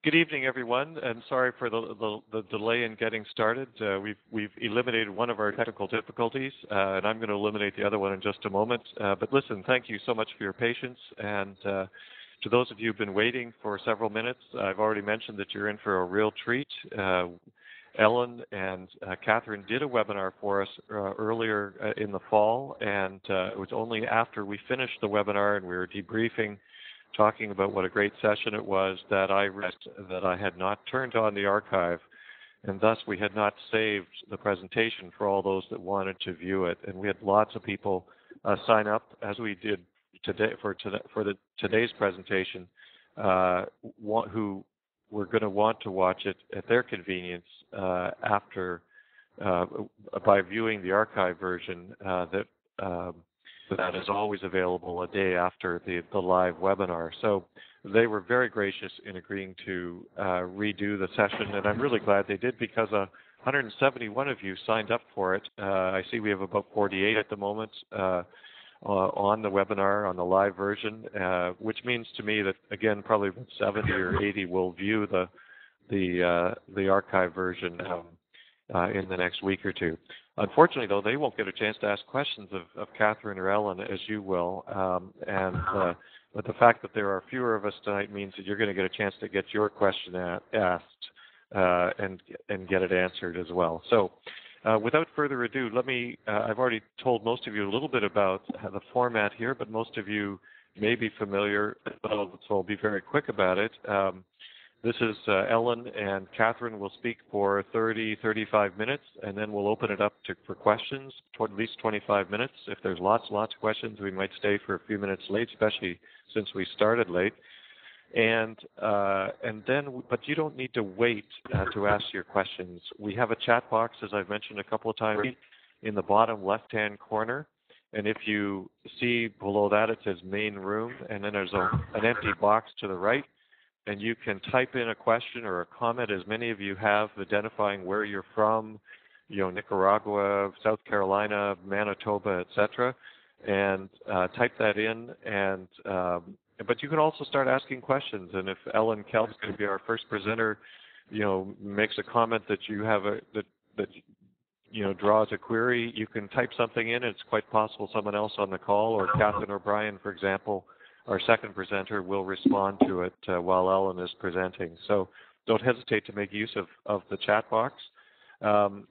Good evening, everyone, and sorry for the delay in getting started. We've eliminated one of our technical difficulties, and I'm going to eliminate the other one in just a moment. But listen, thank you so much for your patience, and to those of you who've been waiting for several minutes, I've already mentioned that you're in for a real treat. Elin and Catherine did a webinar for us earlier in the fall, and it was only after we finished the webinar and we were debriefing, talking about what a great session it was, that I realized that I had not turned on the archive, and thus we had not saved the presentation for all those that wanted to view it. And we had lots of people sign up, as we did today for today's presentation, who were going to want to watch it at their convenience after by viewing the archive version that is always available a day after the live webinar. So they were very gracious in agreeing to redo the session, and I'm really glad they did, because 171 of you signed up for it. I see we have about 48 at the moment on the webinar, on the live version, which means to me that, again, probably 70 or 80 will view the archive version in the next week or two. Unfortunately, though, they won't get a chance to ask questions of Catherine or Elin, as you will. But the fact that there are fewer of us tonight means that you're going to get a chance to get your question asked and get it answered as well. So without further ado, I've already told most of you a little bit about the format here, but most of you may be familiar, so I'll be very quick about it. This is Elin, and Catherine will speak for 35 minutes, and then we'll open it up for questions, at least 25 minutes. If there's lots of questions, we might stay for a few minutes late, especially since we started late. But you don't need to wait to ask your questions. We have a chat box, as I've mentioned a couple of times, in the bottom left-hand corner. And if you see below that, it says main room, and then there's an empty box to the right. And you can type in a question or a comment, as many of you have, identifying where you're from, Nicaragua, South Carolina, Manitoba, etc., and type that in. But you can also start asking questions. And if Elin Kelsey, going to be our first presenter, makes a comment that you have that draws a query, you can type something in. It's quite possible someone else on the call, or Catherine O'Brien, for example, our second presenter, will respond to it while Elin is presenting. So don't hesitate to make use of the chat box.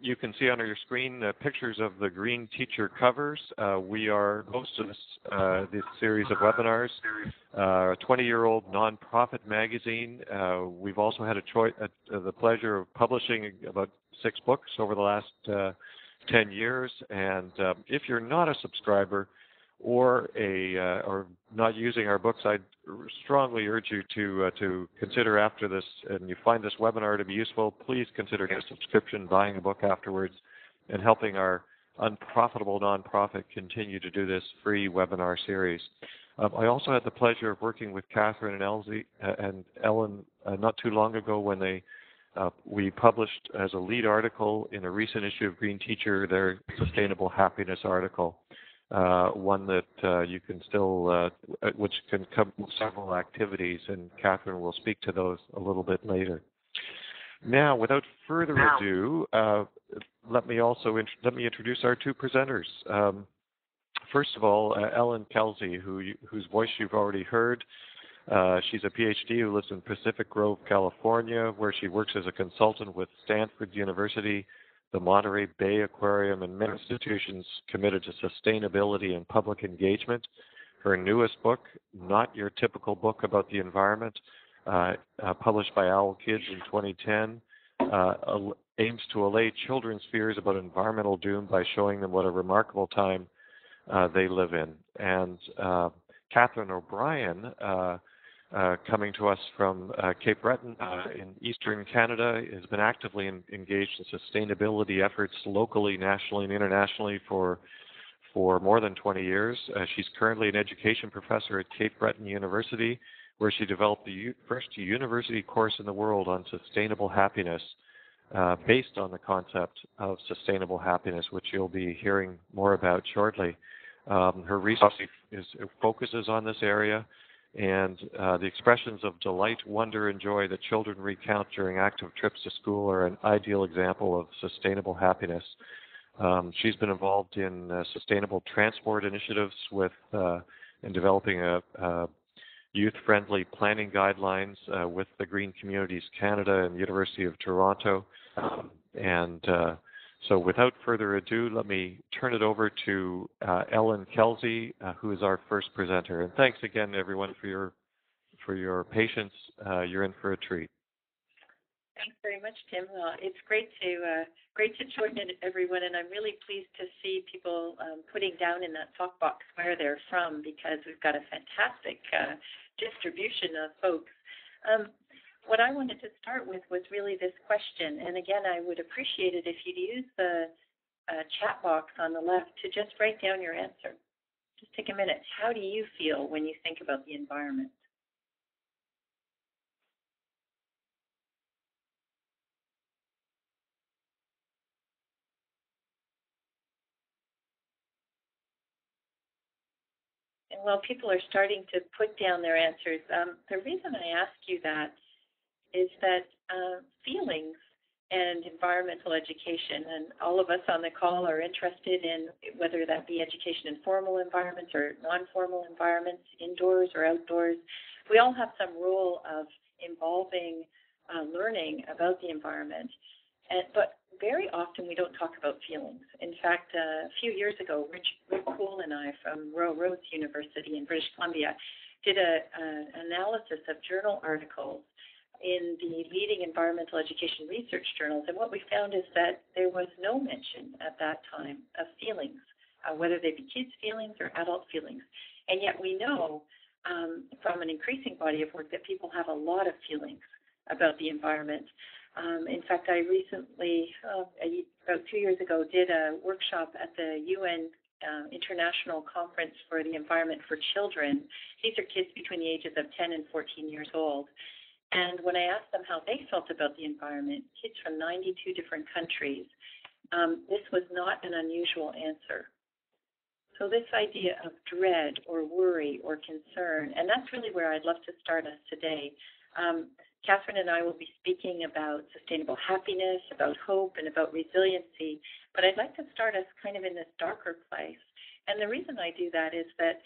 You can see on your screen pictures of the green teacher covers. We are hosts of this series of webinars, a 20-year-old nonprofit magazine. We've also had the pleasure of publishing about 6 books over the last 10 years. And if you're not a subscriber, or not using our books, I'd strongly urge you to consider, after this, and you find this webinar to be useful, please consider getting a subscription, buying a book afterwards, and helping our unprofitable nonprofit continue to do this free webinar series. I also had the pleasure of working with Catherine and Elin not too long ago when we published as a lead article in a recent issue of Green Teacher their Sustainable Happiness article. One that you can still, which can come with several activities, and Catherine will speak to those a little bit later. Now, without further ado, let me introduce our 2 presenters. First of all, Elin Kelsey, whose voice you've already heard. She's a PhD who lives in Pacific Grove, California, where she works as a consultant with Stanford University, the Monterey Bay Aquarium, and many institutions committed to sustainability and public engagement. Her newest book, Not Your Typical Book About the Environment, published by Owl Kids in 2010, aims to allay children's fears about environmental doom by showing them what a remarkable time they live in. And Catherine O'Brien, coming to us from Cape Breton in eastern Canada, has been actively engaged in sustainability efforts locally, nationally, and internationally for more than 20 years. She's currently an education professor at Cape Breton University, where she developed the first university course in the world on sustainable happiness, based on the concept of sustainable happiness, which you'll be hearing more about shortly. Her research focuses on this area, And the expressions of delight, wonder, and joy that children recount during active trips to school are an ideal example of sustainable happiness. She's been involved in sustainable transport initiatives in developing a youth-friendly planning guidelines with the Green Communities Canada and the University of Toronto. And so without further ado, let me turn it over to Elin Kelsey, who is our first presenter. And thanks again, everyone, for your patience. You're in for a treat. Thanks very much, Tim. It's great to join in, everyone, and I'm really pleased to see people putting down in that talk box where they're from, because we've got a fantastic distribution of folks. What I wanted to start with was really this question, and again, I would appreciate it if you'd use the chat box on the left to just write down your answer. Just take a minute. How do you feel when you think about the environment? And while people are starting to put down their answers, the reason I ask you that is that feelings and environmental education, and all of us on the call are interested in whether that be education in formal environments or non-formal environments, indoors or outdoors. We all have some role of involving learning about the environment, but very often we don't talk about feelings. In fact, a few years ago, Rick Poole and I from Royal Roads University in British Columbia did an analysis of journal articles in the leading environmental education research journals, and what we found is that there was no mention at that time of feelings, whether they be kids' feelings or adult feelings. And yet we know from an increasing body of work that people have a lot of feelings about the environment. In fact, I recently, about 2 years ago, did a workshop at the UN International Conference for the Environment for Children. These are kids between the ages of 10 and 14 years old. And when I asked them how they felt about the environment, kids from 92 different countries, this was not an unusual answer. So this idea of dread or worry or concern, and that's really where I'd love to start us today. Catherine and I will be speaking about sustainable happiness, about hope, and about resiliency, but I'd like to start us kind of in this darker place. And the reason I do that is that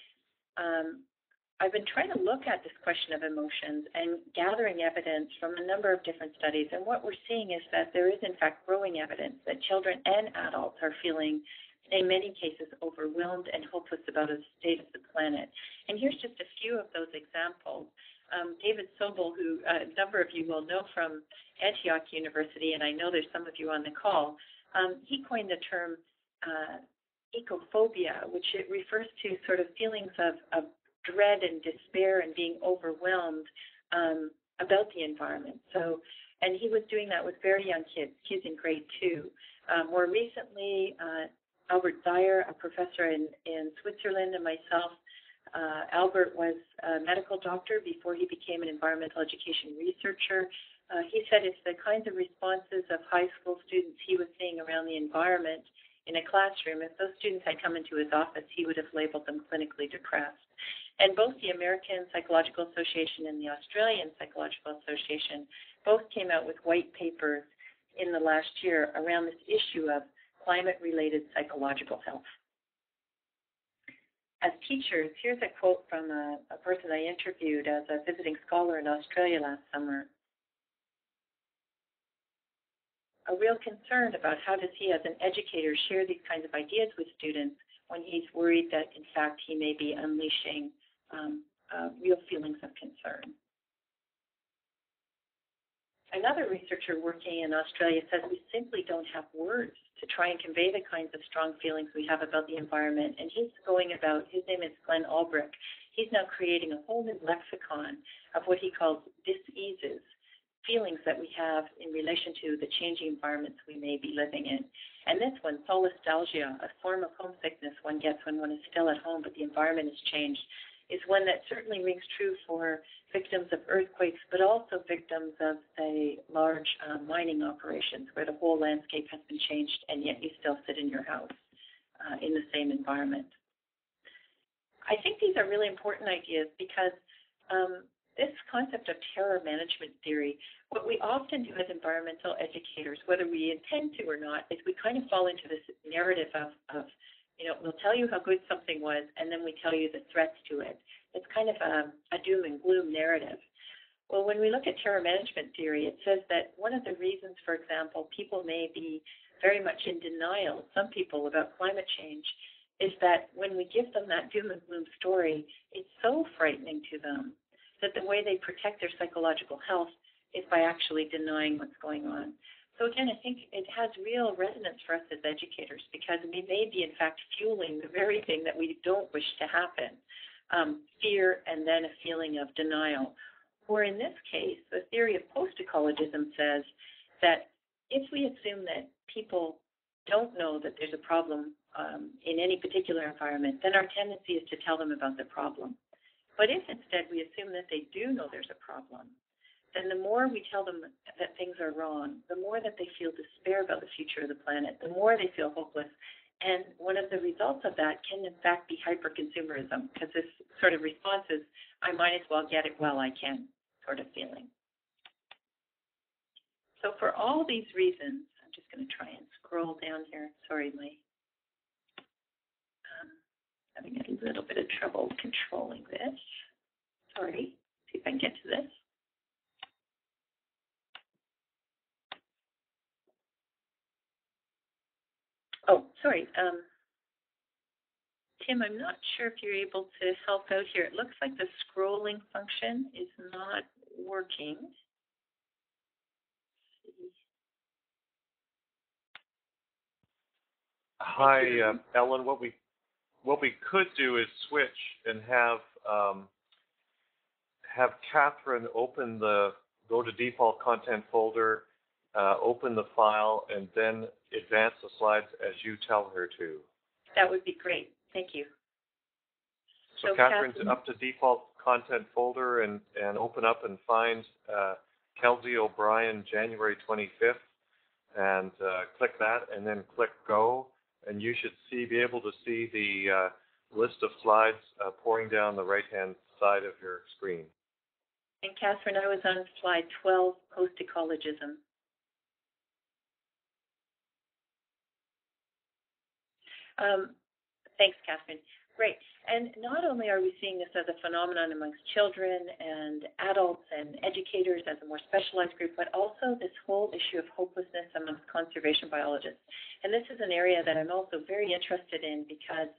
I've been trying to look at this question of emotions and gathering evidence from a number of different studies, and what we're seeing is that there is, in fact, growing evidence that children and adults are feeling, in many cases, overwhelmed and hopeless about the state of the planet. And here's just a few of those examples. David Sobel, who a number of you will know from Antioch University, and I know there's some of you on the call, he coined the term ecophobia, which it refers to sort of feelings of dread and despair and being overwhelmed about the environment. So, and he was doing that with very young kids in grade 2. More recently, Albert Dyer, a professor in Switzerland, and myself, Albert was a medical doctor before he became an environmental education researcher. He said it's the kinds of responses of high school students he was seeing around the environment in a classroom. If those students had come into his office, he would have labeled them clinically depressed. And both the American Psychological Association and the Australian Psychological Association both came out with white papers in the last year around this issue of climate-related psychological health. As teachers, here's a quote from a person I interviewed as a visiting scholar in Australia last summer. A real concern about how does he, as an educator, share these kinds of ideas with students when he's worried that, in fact, he may be unleashing real feelings of concern. Another researcher working in Australia says we simply don't have words to try and convey the kinds of strong feelings we have about the environment. And he's going about, his name is Glenn Albrecht, he's now creating a whole new lexicon of what he calls dis-eases, feelings that we have in relation to the changing environments we may be living in. And this one, solastalgia, a form of homesickness one gets when one is still at home but the environment has changed, is one that certainly rings true for victims of earthquakes, but also victims of, say, large mining operations where the whole landscape has been changed and yet you still sit in your house in the same environment. I think these are really important ideas because this concept of terror management theory, what we often do as environmental educators, whether we intend to or not, is we kind of fall into this narrative of we'll tell you how good something was, and then we tell you the threats to it. It's kind of a doom and gloom narrative. Well, when we look at terror management theory, it says that one of the reasons, for example, people may be very much in denial, some people, about climate change, is that when we give them that doom and gloom story, it's so frightening to them that the way they protect their psychological health is by actually denying what's going on. So again, I think it has real resonance for us as educators because we may be, in fact, fueling the very thing that we don't wish to happen, fear and then a feeling of denial. Or in this case, the theory of post-ecologism says that if we assume that people don't know that there's a problem in any particular environment, then our tendency is to tell them about the problem. But if instead we assume that they do know there's a problem, then the more we tell them that things are wrong, the more that they feel despair about the future of the planet, the more they feel hopeless. And one of the results of that can, in fact, be hyper-consumerism, because this sort of response is, I might as well get it while I can, sort of feeling. So for all these reasons, I'm just going to try and scroll down here. Sorry, my having a little bit of trouble controlling this. Sorry. See if I can get to this. Oh, sorry. Tim, I'm not sure if you're able to help out here. It looks like the scrolling function is not working. Hi, Ellen. What we could do is switch and have Catherine go to default content folder, open the file, and then advance the slides as you tell her to. That would be great. Thank you. So Catherine's up to default content folder and open up and find Kelsey O'Brien, January 25th, and click that, and then click go, and you should be able to see the list of slides pouring down the right-hand side of your screen. And Catherine, I was on slide 12, post-ecologism. Thanks, Catherine. Great. And not only are we seeing this as a phenomenon amongst children and adults and educators as a more specialized group, but also this whole issue of hopelessness amongst conservation biologists. And this is an area that I'm also very interested in because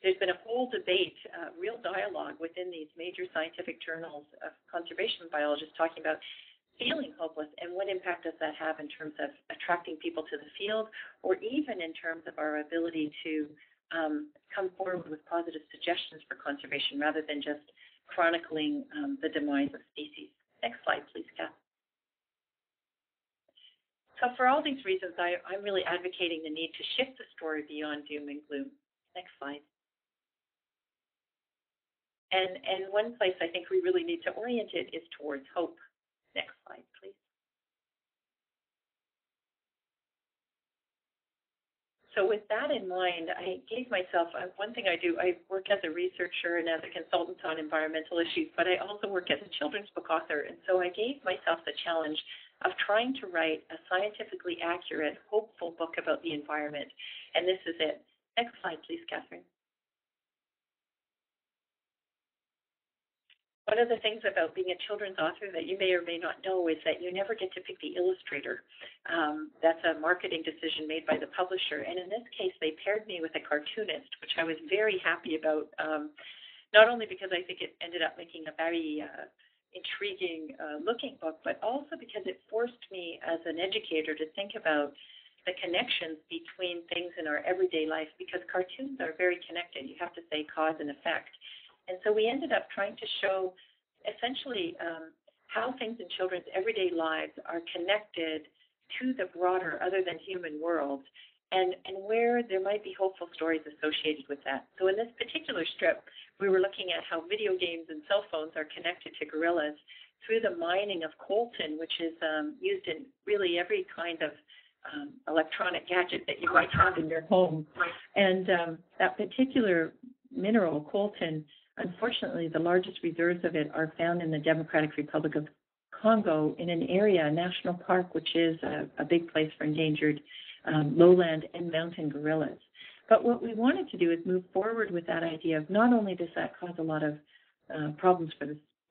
there's been a whole debate, real dialogue within these major scientific journals of conservation biologists talking about feeling hopeless and what impact does that have in terms of attracting people to the field or even in terms of our ability to come forward with positive suggestions for conservation rather than just chronicling the demise of species. Next slide, please, Kath. So for all these reasons, I'm really advocating the need to shift the story beyond doom and gloom. Next slide. And one place I think we really need to orient it is towards hope. Next slide, please. So with that in mind, I gave myself, one thing I do, I work as a researcher and as a consultant on environmental issues, but I also work as a children's book author. And so I gave myself the challenge of trying to write a scientifically accurate, hopeful book about the environment. And this is it. Next slide, please, Catherine. One of the things about being a children's author that you may or may not know is that you never get to pick the illustrator. That's a marketing decision made by the publisher. And in this case, they paired me with a cartoonist, which I was very happy about, not only because I think it ended up making a very intriguing looking book, but also because it forced me as an educator to think about the connections between things in our everyday life, because cartoons are very connected. You have to say cause and effect. And so we ended up trying to show essentially how things in children's everyday lives are connected to the broader, other than human world, and where there might be hopeful stories associated with that. So in this particular strip, we were looking at how video games and cell phones are connected to gorillas through the mining of coltan, which is used in really every kind of electronic gadget that you might have in your home. And that particular mineral, coltan, Unfortunately, the largest reserves of it are found in the Democratic Republic of Congo in an area, a national park, which is a big place for endangered lowland and mountain gorillas. But what we wanted to do is move forward with that idea of not only does that cause a lot of problems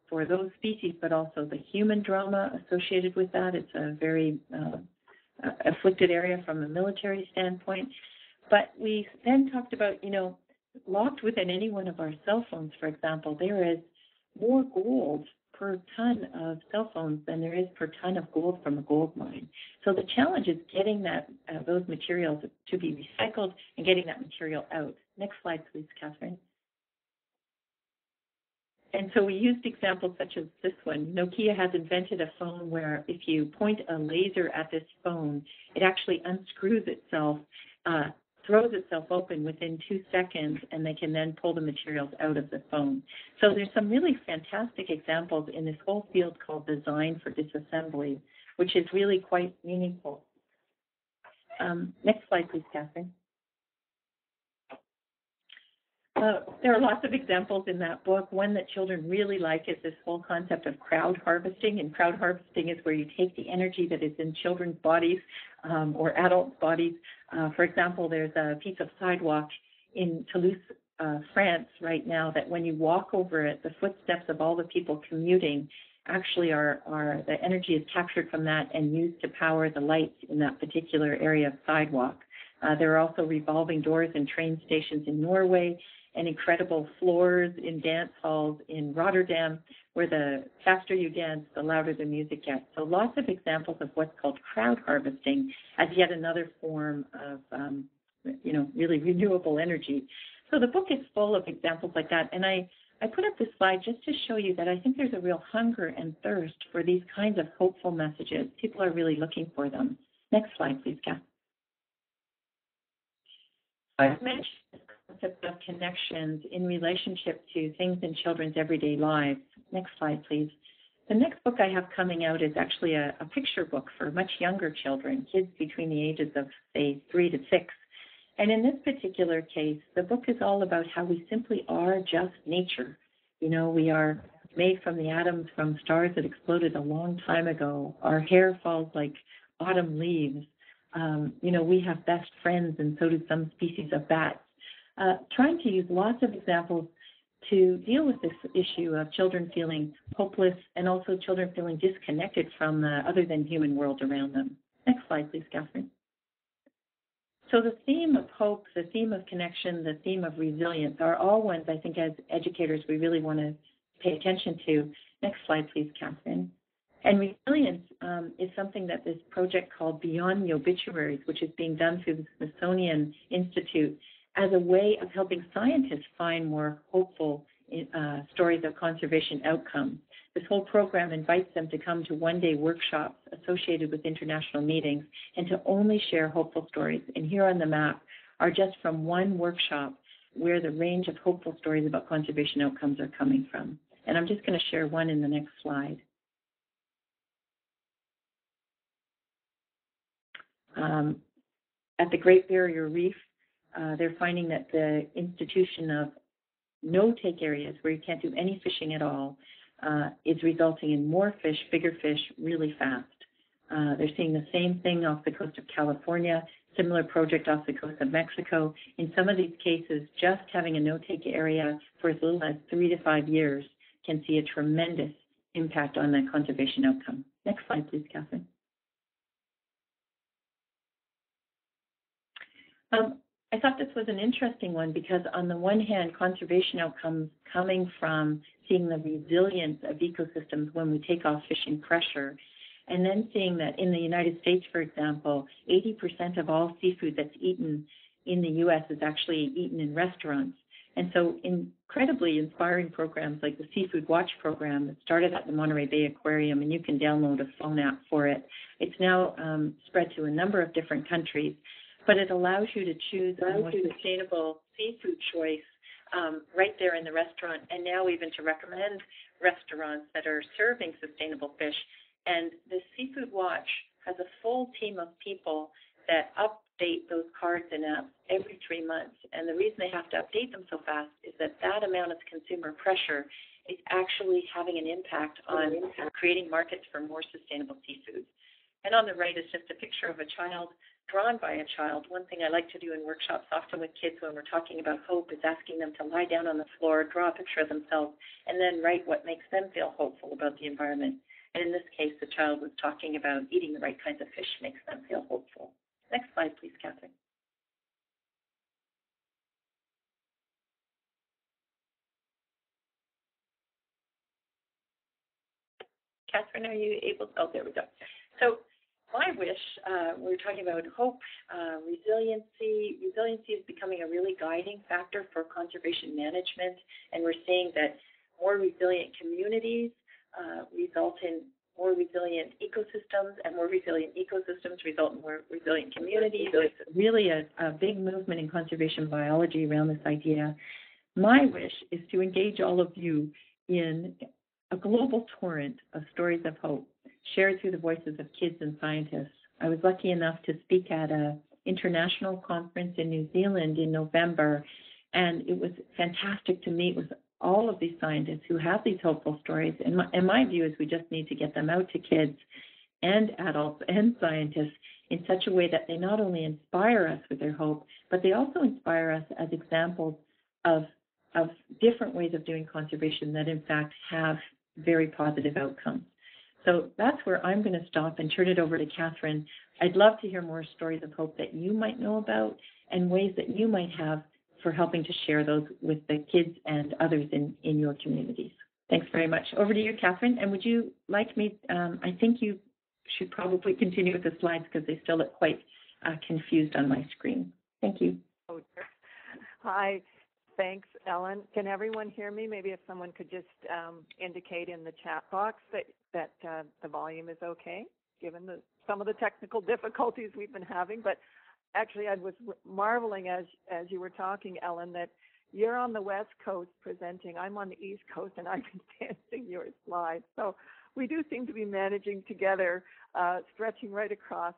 for those species, but also the human drama associated with that. It's a very afflicted area from a military standpoint. But we then talked about, locked within any one of our cell phones, for example, there is more gold per ton of cell phones than there is per ton of gold from a gold mine. So the challenge is getting those materials to be recycled and getting that material out. Next slide, please, Catherine. And so we used examples such as this one. Nokia has invented a phone where if you point a laser at this phone, it actually unscrews itself, throws itself open within 2 seconds, and they can then pull the materials out of the phone. So there's some really fantastic examples in this whole field called design for disassembly, which is really quite meaningful. Next slide, please, Catherine. There are lots of examples in that book. One that children really like is this whole concept of crowd harvesting. And crowd harvesting is where you take the energy that is in children's bodies or adults' bodies. For example, there's a piece of sidewalk in Toulouse, France right now that when you walk over it, the footsteps of all the people commuting actually are the energy is captured from that and used to power the lights in that particular area of sidewalk. There are also revolving doors in train stations in Norway, and incredible floors in dance halls in Rotterdam, where the faster you dance, the louder the music gets. So lots of examples of what's called crowd harvesting as yet another form of, really renewable energy. So the book is full of examples like that. And I put up this slide just to show you that I think there's a real hunger and thirst for these kinds of hopeful messages. People are really looking for them. Next slide, please, Kath. I mentioned the concept of connections in relationship to things in children's everyday lives. Next slide, please. The next book I have coming out is actually a picture book for much younger children, kids between the ages of, say, 3 to 6. And in this particular case, the book is all about how we simply are just nature. We are made from the atoms from stars that exploded a long time ago. Our hair falls like autumn leaves. We have best friends, and so do some species of bats. Trying to use lots of examples to deal with this issue of children feeling hopeless and also children feeling disconnected from the other than human world around them. Next slide, please, Catherine. So the theme of hope, the theme of connection, the theme of resilience are all ones I think as educators we really want to pay attention to. Next slide, please, Catherine. And resilience is something that this project called Beyond the Obituaries, which is being done through the Smithsonian Institute, as a way of helping scientists find more hopeful stories of conservation outcomes. This whole program invites them to come to one-day workshops associated with international meetings and to only share hopeful stories. And here on the map are just from one workshop where the range of hopeful stories about conservation outcomes are coming from. And I'm just going to share one in the next slide. At the Great Barrier Reef, they're finding that the institution of no-take areas where you can't do any fishing at all is resulting in more fish, bigger fish, really fast. They're seeing the same thing off the coast of California, similar project off the coast of Mexico. In some of these cases, just having a no-take area for as little as 3 to 5 years can see a tremendous impact on the conservation outcome. Next slide, please, Catherine. I thought this was an interesting one because on the one hand, conservation outcomes coming from seeing the resilience of ecosystems when we take off fishing pressure, and then seeing that in the United States, for example, 80% of all seafood that's eaten in the U.S. is actually eaten in restaurants. And so incredibly inspiring programs like the Seafood Watch program that started at the Monterey Bay Aquarium, and you can download a phone app for it. It's now spread to a number of different countries. But it allows you to choose a more sustainable seafood choice right there in the restaurant, and now even to recommend restaurants that are serving sustainable fish. And the Seafood Watch has a full team of people that update those cards and apps every 3 months. And the reason they have to update them so fast is that amount of consumer pressure is actually having an impact on creating markets for more sustainable seafoods. And on the right is just a picture of a child drawn by a child. One thing I like to do in workshops often with kids when we're talking about hope is asking them to lie down on the floor, draw a picture of themselves, and then write what makes them feel hopeful about the environment. And in this case, the child was talking about eating the right kinds of fish makes them feel hopeful. Next slide, please, Catherine. Catherine, are you able to? Oh, there we go. So my wish, we're talking about hope, resiliency. Resiliency is becoming a really guiding factor for conservation management, and we're seeing that more resilient communities result in more resilient ecosystems, and more resilient ecosystems result in more resilient communities. So it's really a big movement in conservation biology around this idea. My wish is to engage all of you in a global torrent of stories of hope shared through the voices of kids and scientists. I was lucky enough to speak at an international conference in New Zealand in November, and it was fantastic to meet with all of these scientists who have these hopeful stories. And my view is we just need to get them out to kids and adults and scientists in such a way that they not only inspire us with their hope, but they also inspire us as examples of different ways of doing conservation that in fact have very positive outcomes. So that's where I'm going to stop and turn it over to Catherine. I'd love to hear more stories of hope that you might know about and ways that you might have for helping to share those with the kids and others in your communities. Thanks very much. Over to you, Catherine. And would you like me, I think you should probably continue with the slides because they still look quite confused on my screen. Thank you. Oh, dear. Hi. Thanks, Ellen. Can everyone hear me? Maybe if someone could just indicate in the chat box that the volume is okay, given some of the technical difficulties we've been having. But actually, I was marveling as you were talking, Ellen, that you're on the West Coast presenting. I'm on the East Coast, and I've been dancing your slides. So we do seem to be managing together, stretching right across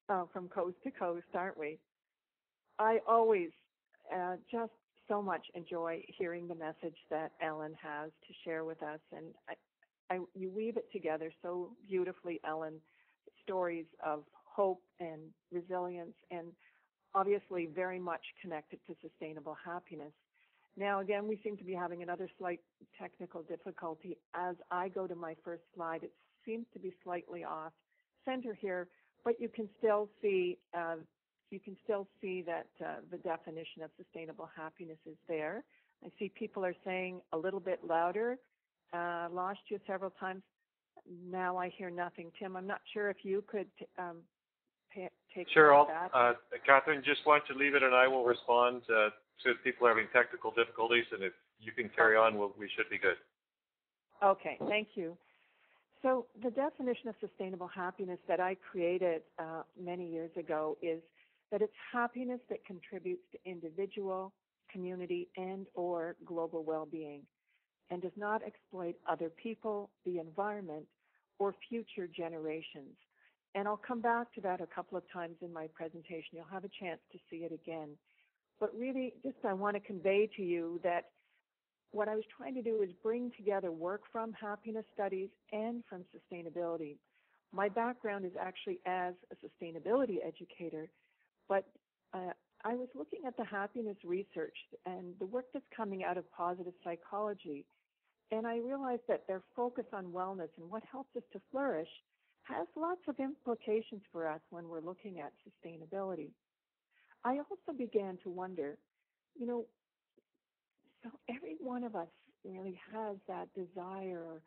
from coast to coast, aren't we? I always just so much enjoy hearing the message that Ellen has to share with us, and you weave it together so beautifully, Ellen. Stories of hope and resilience, and obviously very much connected to sustainable happiness. Now, again, we seem to be having another slight technical difficulty. As I go to my first slide, it seems to be slightly off center here, but you can still see that the definition of sustainable happiness is there. I see people are saying a little bit louder. Lost you several times. Now I hear nothing. Tim, I'm not sure if you could take care of that. Sure. Catherine, just want to leave it, and I will respond to if people are having technical difficulties, and if you can carry on, we should be good. Okay, thank you. So the definition of sustainable happiness that I created many years ago is that it's happiness that contributes to individual, community, and or global well-being, and does not exploit other people, the environment, or future generations. And I'll come back to that a couple of times in my presentation. You'll have a chance to see it again. But really, just I want to convey to you that what I was trying to do is bring together work from happiness studies and from sustainability. My background is actually as a sustainability educator, but I was looking at the happiness research and the work that's coming out of positive psychology, and I realized that their focus on wellness and what helps us to flourish has lots of implications for us when we're looking at sustainability. I also began to wonder, so every one of us really has that desire,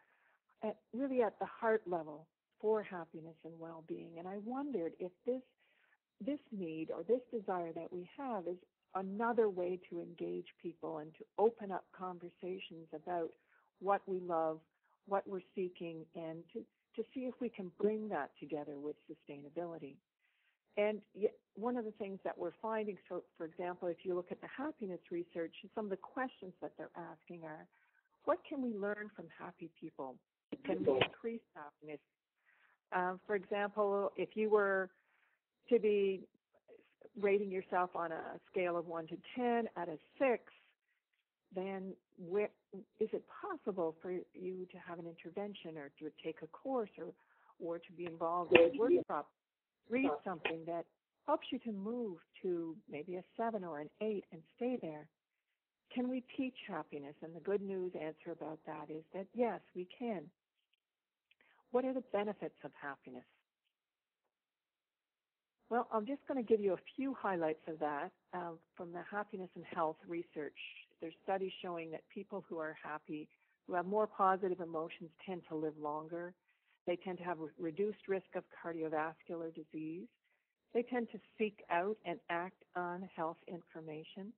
really at the heart level, for happiness and well-being. And I wondered if this need or this desire that we have is another way to engage people and to open up conversations about what we love, what we're seeking, and to see if we can bring that together with sustainability. And one of the things that we're finding, so for example, if you look at the happiness research, some of the questions that they're asking are, what can we learn from happy people? Can we increase happiness? For example, if you were to be rating yourself on a scale of 1 to 10 at a 6, then is it possible for you to have an intervention or to take a course or to be involved in a workshop, read something that helps you to move to maybe a 7 or an 8 and stay there? Can we teach happiness? And the good news answer about that is that yes, we can. What are the benefits of happiness? Well, I'm just going to give you a few highlights of that from the happiness and health research. There's studies showing that people who are happy, who have more positive emotions, tend to live longer. They tend to have a reduced risk of cardiovascular disease. They tend to seek out and act on health information.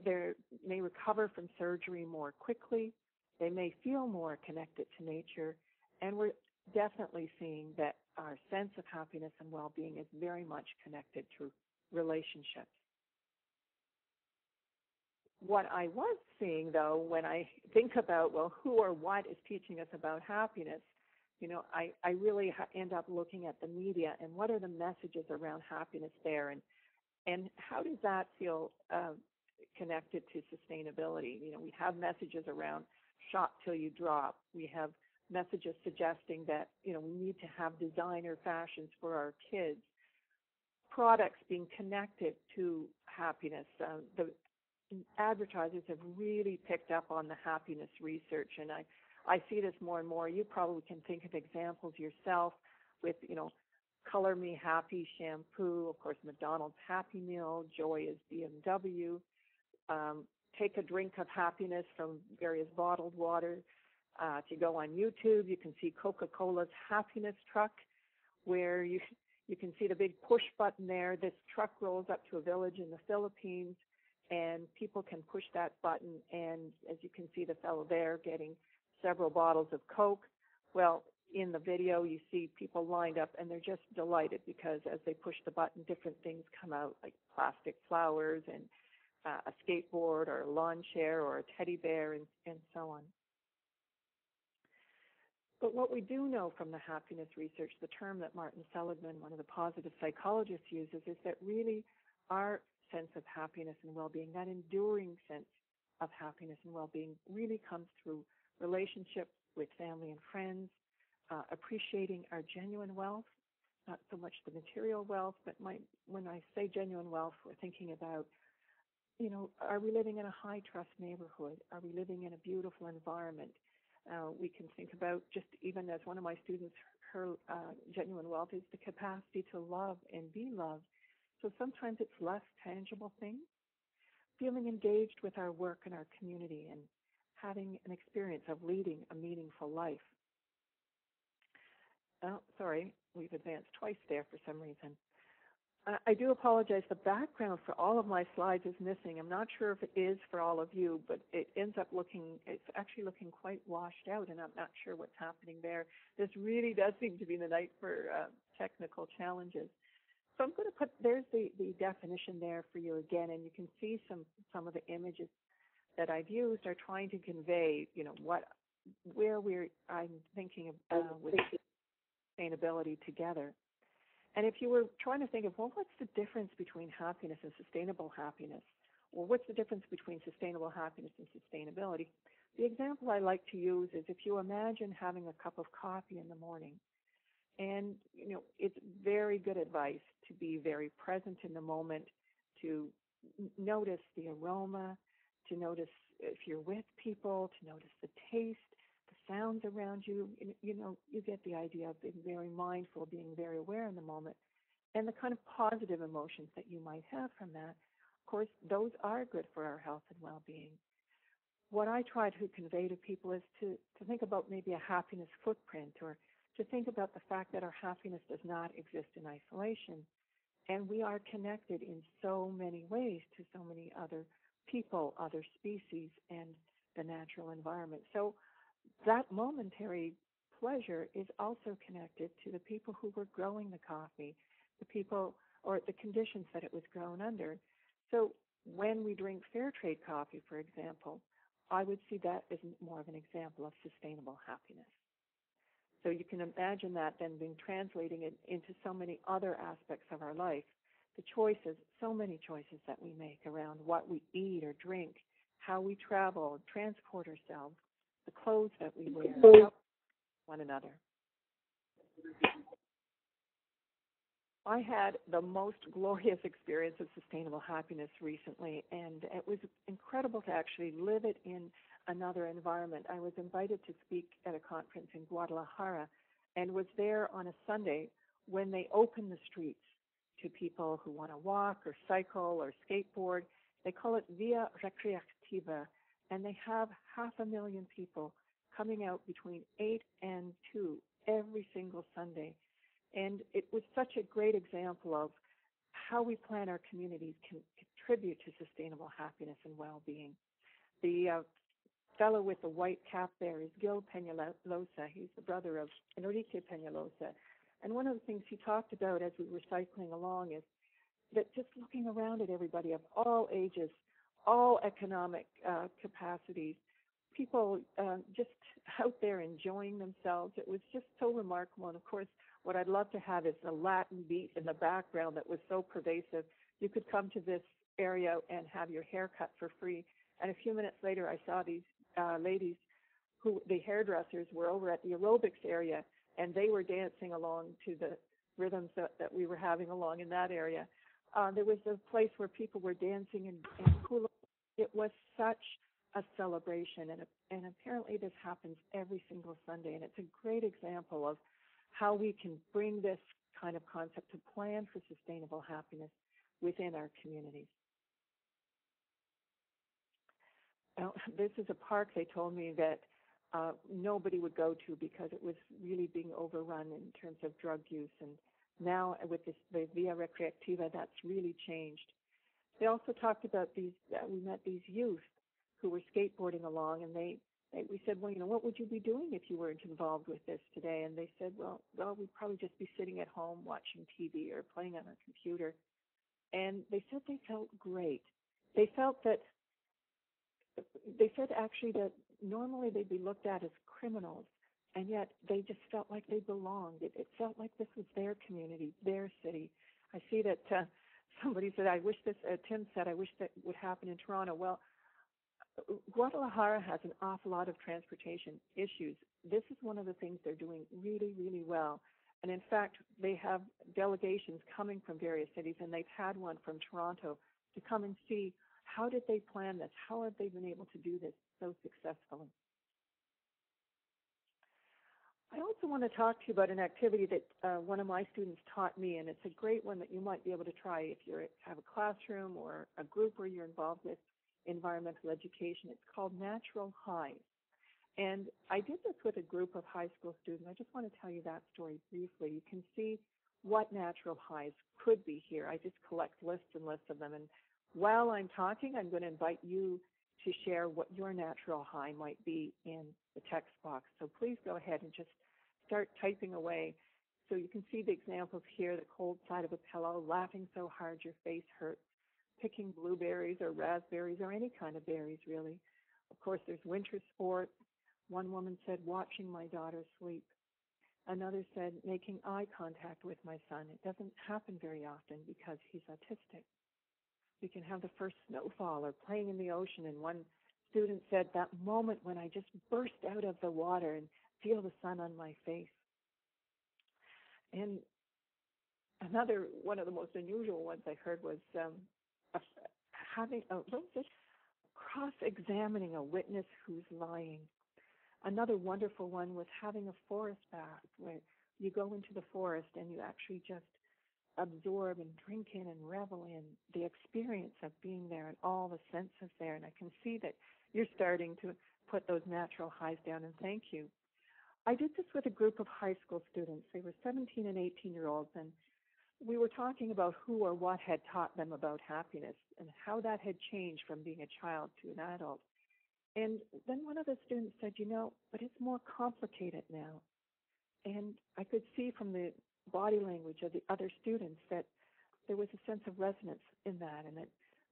They may recover from surgery more quickly. They may feel more connected to nature. And we're definitely seeing that our sense of happiness and well-being is very much connected to relationships. What I was seeing, though, when I think about, well, who or what is teaching us about happiness, I really end up looking at the media and what are the messages around happiness there, and how does that feel connected to sustainability? We have messages around shop till you drop. We have messages suggesting that, we need to have designer fashions for our kids. Products being connected to happiness. The advertisers have really picked up on the happiness research, and I see this more and more. You probably can think of examples yourself with, Color Me Happy shampoo, of course, McDonald's Happy Meal, Joy is BMW, Take a Drink of Happiness from various bottled water. If you go on YouTube, you can see Coca-Cola's happiness truck, where you can see the big push button there. This truck rolls up to a village in the Philippines, and people can push that button, and as you can see the fellow there getting several bottles of Coke. Well, in the video, you see people lined up, and they're just delighted because as they push the button, different things come out, like plastic flowers and a skateboard or a lawn chair or a teddy bear and so on. But what we do know from the happiness research, the term that Martin Seligman, one of the positive psychologists, uses, is that really our sense of happiness and well-being, that enduring sense of happiness and well-being, really comes through relationships with family and friends, appreciating our genuine wealth, not so much the material wealth, but when I say genuine wealth, we're thinking about, are we living in a high-trust neighborhood? Are we living in a beautiful environment? We can think about, just even as one of my students, her genuine wealth is the capacity to love and be loved. So sometimes it's less tangible things. Feeling engaged with our work and our community and having an experience of leading a meaningful life. Oh, sorry, we've advanced twice there for some reason. I do apologize. The background for all of my slides is missing. I'm not sure if it is for all of you, but it's actually looking quite washed out, and I'm not sure what's happening there. This really does seem to be the night for technical challenges. So I'm going to there's the definition there for you again, and you can see some of the images that I've used are trying to convey, I'm thinking of with sustainability together. And if you were trying to think of, well, what's the difference between happiness and sustainable happiness? Or what's the difference between sustainable happiness and sustainability? The example I like to use is if you imagine having a cup of coffee in the morning. And, it's very good advice to be very present in the moment, to notice the aroma, to notice if you're with people, to notice the taste, the sounds around you. You get the idea of being very mindful, being very aware in the moment, and the kind of positive emotions that you might have from that. Of course, those are good for our health and well-being. What I try to convey to people is to think about maybe a happiness footprint, or to think about the fact that our happiness does not exist in isolation, and we are connected in so many ways to so many other people, other species, and the natural environment. So that momentary pleasure is also connected to the people who were growing the coffee, the people or the conditions that it was grown under. So when we drink fair trade coffee, for example, I would see that as more of an example of sustainable happiness. So you can imagine that then being translating it into so many other aspects of our life. the choices, so many choices that we make around what we eat or drink, how we travel, transport ourselves, the clothes that we wear, how one another. I had the most glorious experience of sustainable happiness recently, and it was incredible to actually live it in another environment. I was invited to speak at a conference in Guadalajara and was there on a Sunday when they opened the streets to people who want to walk or cycle or skateboard. They call it Via Recreativa, and they have 500,000 people coming out between 8 and 2 every single Sunday. And it was such a great example of how we plan our communities can contribute to sustainable happiness and well-being. The fellow with the white cap there is Gil Peñalosa. He's the brother of Enrique Peñalosa. And one of the things he talked about as we were cycling along is that just looking around at everybody of all ages, all economic capacities, people just out there enjoying themselves. It was just so remarkable. And of course, what I'd love to have is a Latin beat in the background that was so pervasive. You could come to this area and have your hair cut for free. And a few minutes later, I saw these ladies who, the hairdressers, were over at the aerobics area, and they were dancing along to the rhythms that we were having along in that area. There was a place where people were dancing and hula. It was such a celebration, and apparently this happens every single Sunday, and it's a great example of how we can bring this kind of concept to plan for sustainable happiness within our communities. Now, this is a park they told me that nobody would go to because it was really being overrun in terms of drug use, and now with this, the Via Recreativa, that's really changed. They also talked about we met these youth who were skateboarding along, and we said, well, what would you be doing if you weren't involved with this today? And they said, well, we'd probably just be sitting at home watching TV or playing on a computer. And they said they felt great. They said actually that normally they'd be looked at as criminals, and yet they just felt like they belonged. It felt like this was their community, their city. I see that somebody said, Tim said, I wish that would happen in Toronto. Well, Guadalajara has an awful lot of transportation issues. This is one of the things they're doing really, really well. And in fact, they have delegations coming from various cities, and they've had one from Toronto to come and see how did they plan this? How have they been able to do this so successfully? I also want to talk to you about an activity that one of my students taught me, and it's a great one that you might be able to try if you have a classroom or a group where you're involved with environmental education. It's called Natural Highs. And I did this with a group of high school students. I just want to tell you that story briefly. You can see what natural highs could be here. I just collect lists and lists of them. And while I'm talking, I'm going to invite you to share what your natural high might be in the text box. So please go ahead and just start typing away. So you can see the examples here: the cold side of a pillow, laughing so hard your face hurts, picking blueberries or raspberries or any kind of berries, really. Of course, there's winter sports. One woman said, watching my daughter sleep. Another said, making eye contact with my son. It doesn't happen very often because he's autistic. We can have the first snowfall or playing in the ocean. And one student said, that moment when I just burst out of the water and feel the sun on my face. And another one of the most unusual ones I heard was cross-examining a witness who's lying. Another wonderful one was having a forest bath, where you go into the forest and you actually just absorb and drink in and revel in the experience of being there and all the senses there. And I can see that you're starting to put those natural highs down, and thank you. I did this with a group of high school students. They were 17 and 18-year-olds, and we were talking about who or what had taught them about happiness and how that had changed from being a child to an adult. And then one of the students said, but it's more complicated now. And I could see from the body language of the other students that there was a sense of resonance in that, and that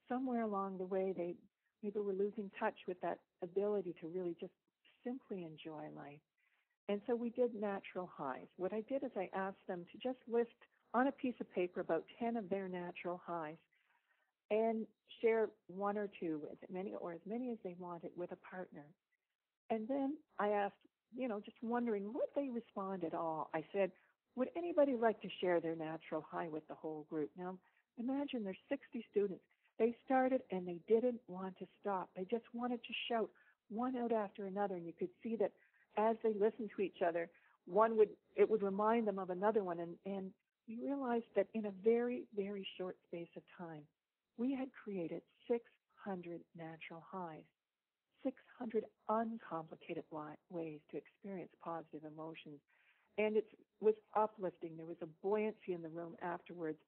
somewhere along the way they maybe were losing touch with that ability to really just simply enjoy life. And so we did natural highs. What I did is I asked them to just list on a piece of paper about 10 of their natural highs and share one or two, as many as they wanted, with a partner. And then I asked, just wondering, would they respond at all? I said, would anybody like to share their natural high with the whole group? Now, imagine there's 60 students. They started and they didn't want to stop. They just wanted to shout one out after another, and you could see that as they listened to each other, it would remind them of another one, and we realized that in a very, very short space of time, we had created 600 natural highs, 600 uncomplicated ways to experience positive emotions. And it was uplifting. There was a buoyancy in the room afterwards.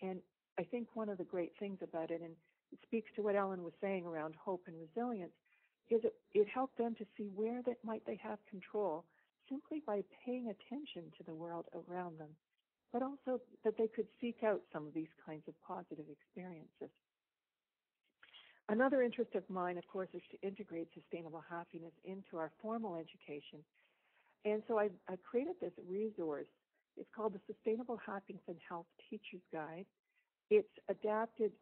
And I think one of the great things about it, and it speaks to what Elin was saying around hope and resilience, is it helped them to see where might they have control simply by paying attention to the world around them, but also that they could seek out some of these kinds of positive experiences. Another interest of mine, of course, is to integrate sustainable happiness into our formal education. And so I created this resource. It's called the Sustainable Happiness and Health Teacher's Guide. It's adapted,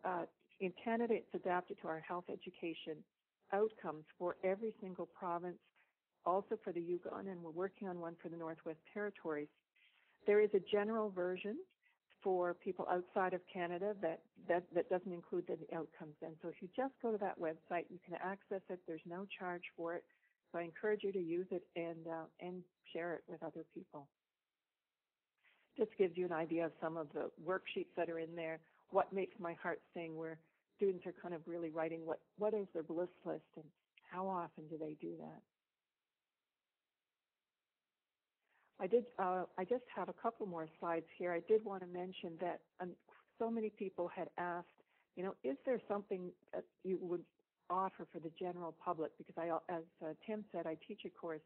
in Canada, it's adapted to our health education outcomes for every single province, also for the Yukon, and we're working on one for the Northwest Territories. There is a general version for people outside of Canada that doesn't include the outcomes. And so if you just go to that website, you can access it. There's no charge for it. So I encourage you to use it and share it with other people. Just gives you an idea of some of the worksheets that are in there, what makes my heart sing, where students are kind of really writing what is their bliss list and how often do they do that. I just have a couple more slides here. I did want to mention that so many people had asked, is there something that you would offer for the general public? Because as Tim said, I teach a course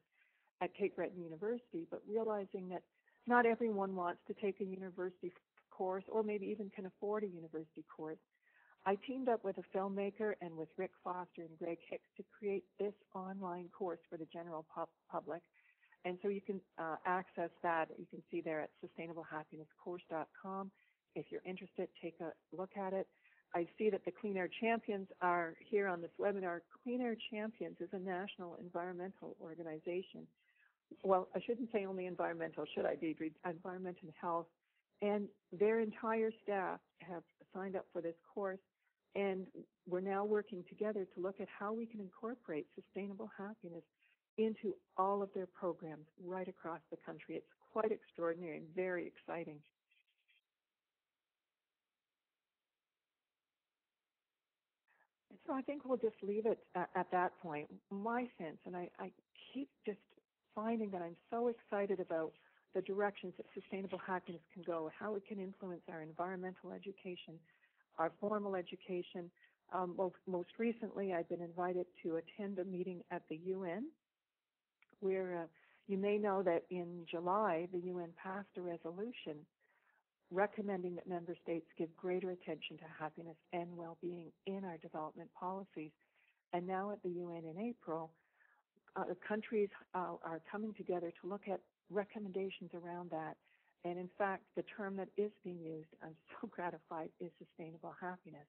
at Cape Breton University, but realizing that not everyone wants to take a university course or maybe even can afford a university course, I teamed up with a filmmaker and with Rick Foster and Greg Hicks to create this online course for the general public. And so you can access that. You can see there at sustainablehappinesscourse.com. If you're interested, take a look at it. I see that the Clean Air Champions are here on this webinar. Clean Air Champions is a national environmental organization. Well, I shouldn't say only environmental, should I, Deidre? Environment and health. And their entire staff have signed up for this course. And we're now working together to look at how we can incorporate sustainable happiness into all of their programs right across the country. It's quite extraordinary and very exciting. So I think we'll just leave it at that point. My sense, and I keep just finding that I'm so excited about the directions that sustainable happiness can go, how it can influence our environmental education, our formal education. Most recently, I've been invited to attend a meeting at the UN, where you may know that in July, the UN passed a resolution recommending that member states give greater attention to happiness and well-being in our development policies. And now at the UN in April, countries are coming together to look at recommendations around that. And in fact, the term that is being used, I'm so gratified, is sustainable happiness.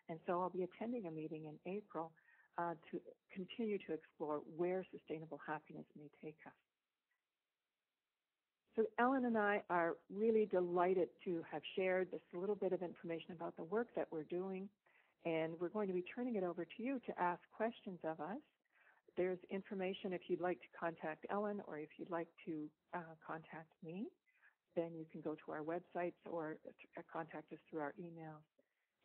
And so I'll be attending a meeting in April to continue to explore where sustainable happiness may take us. So Elin and I are really delighted to have shared this little bit of information about the work that we're doing, and we're going to be turning it over to you to ask questions of us. There's information if you'd like to contact Elin or if you'd like to contact me, then you can go to our websites or contact us through our emails.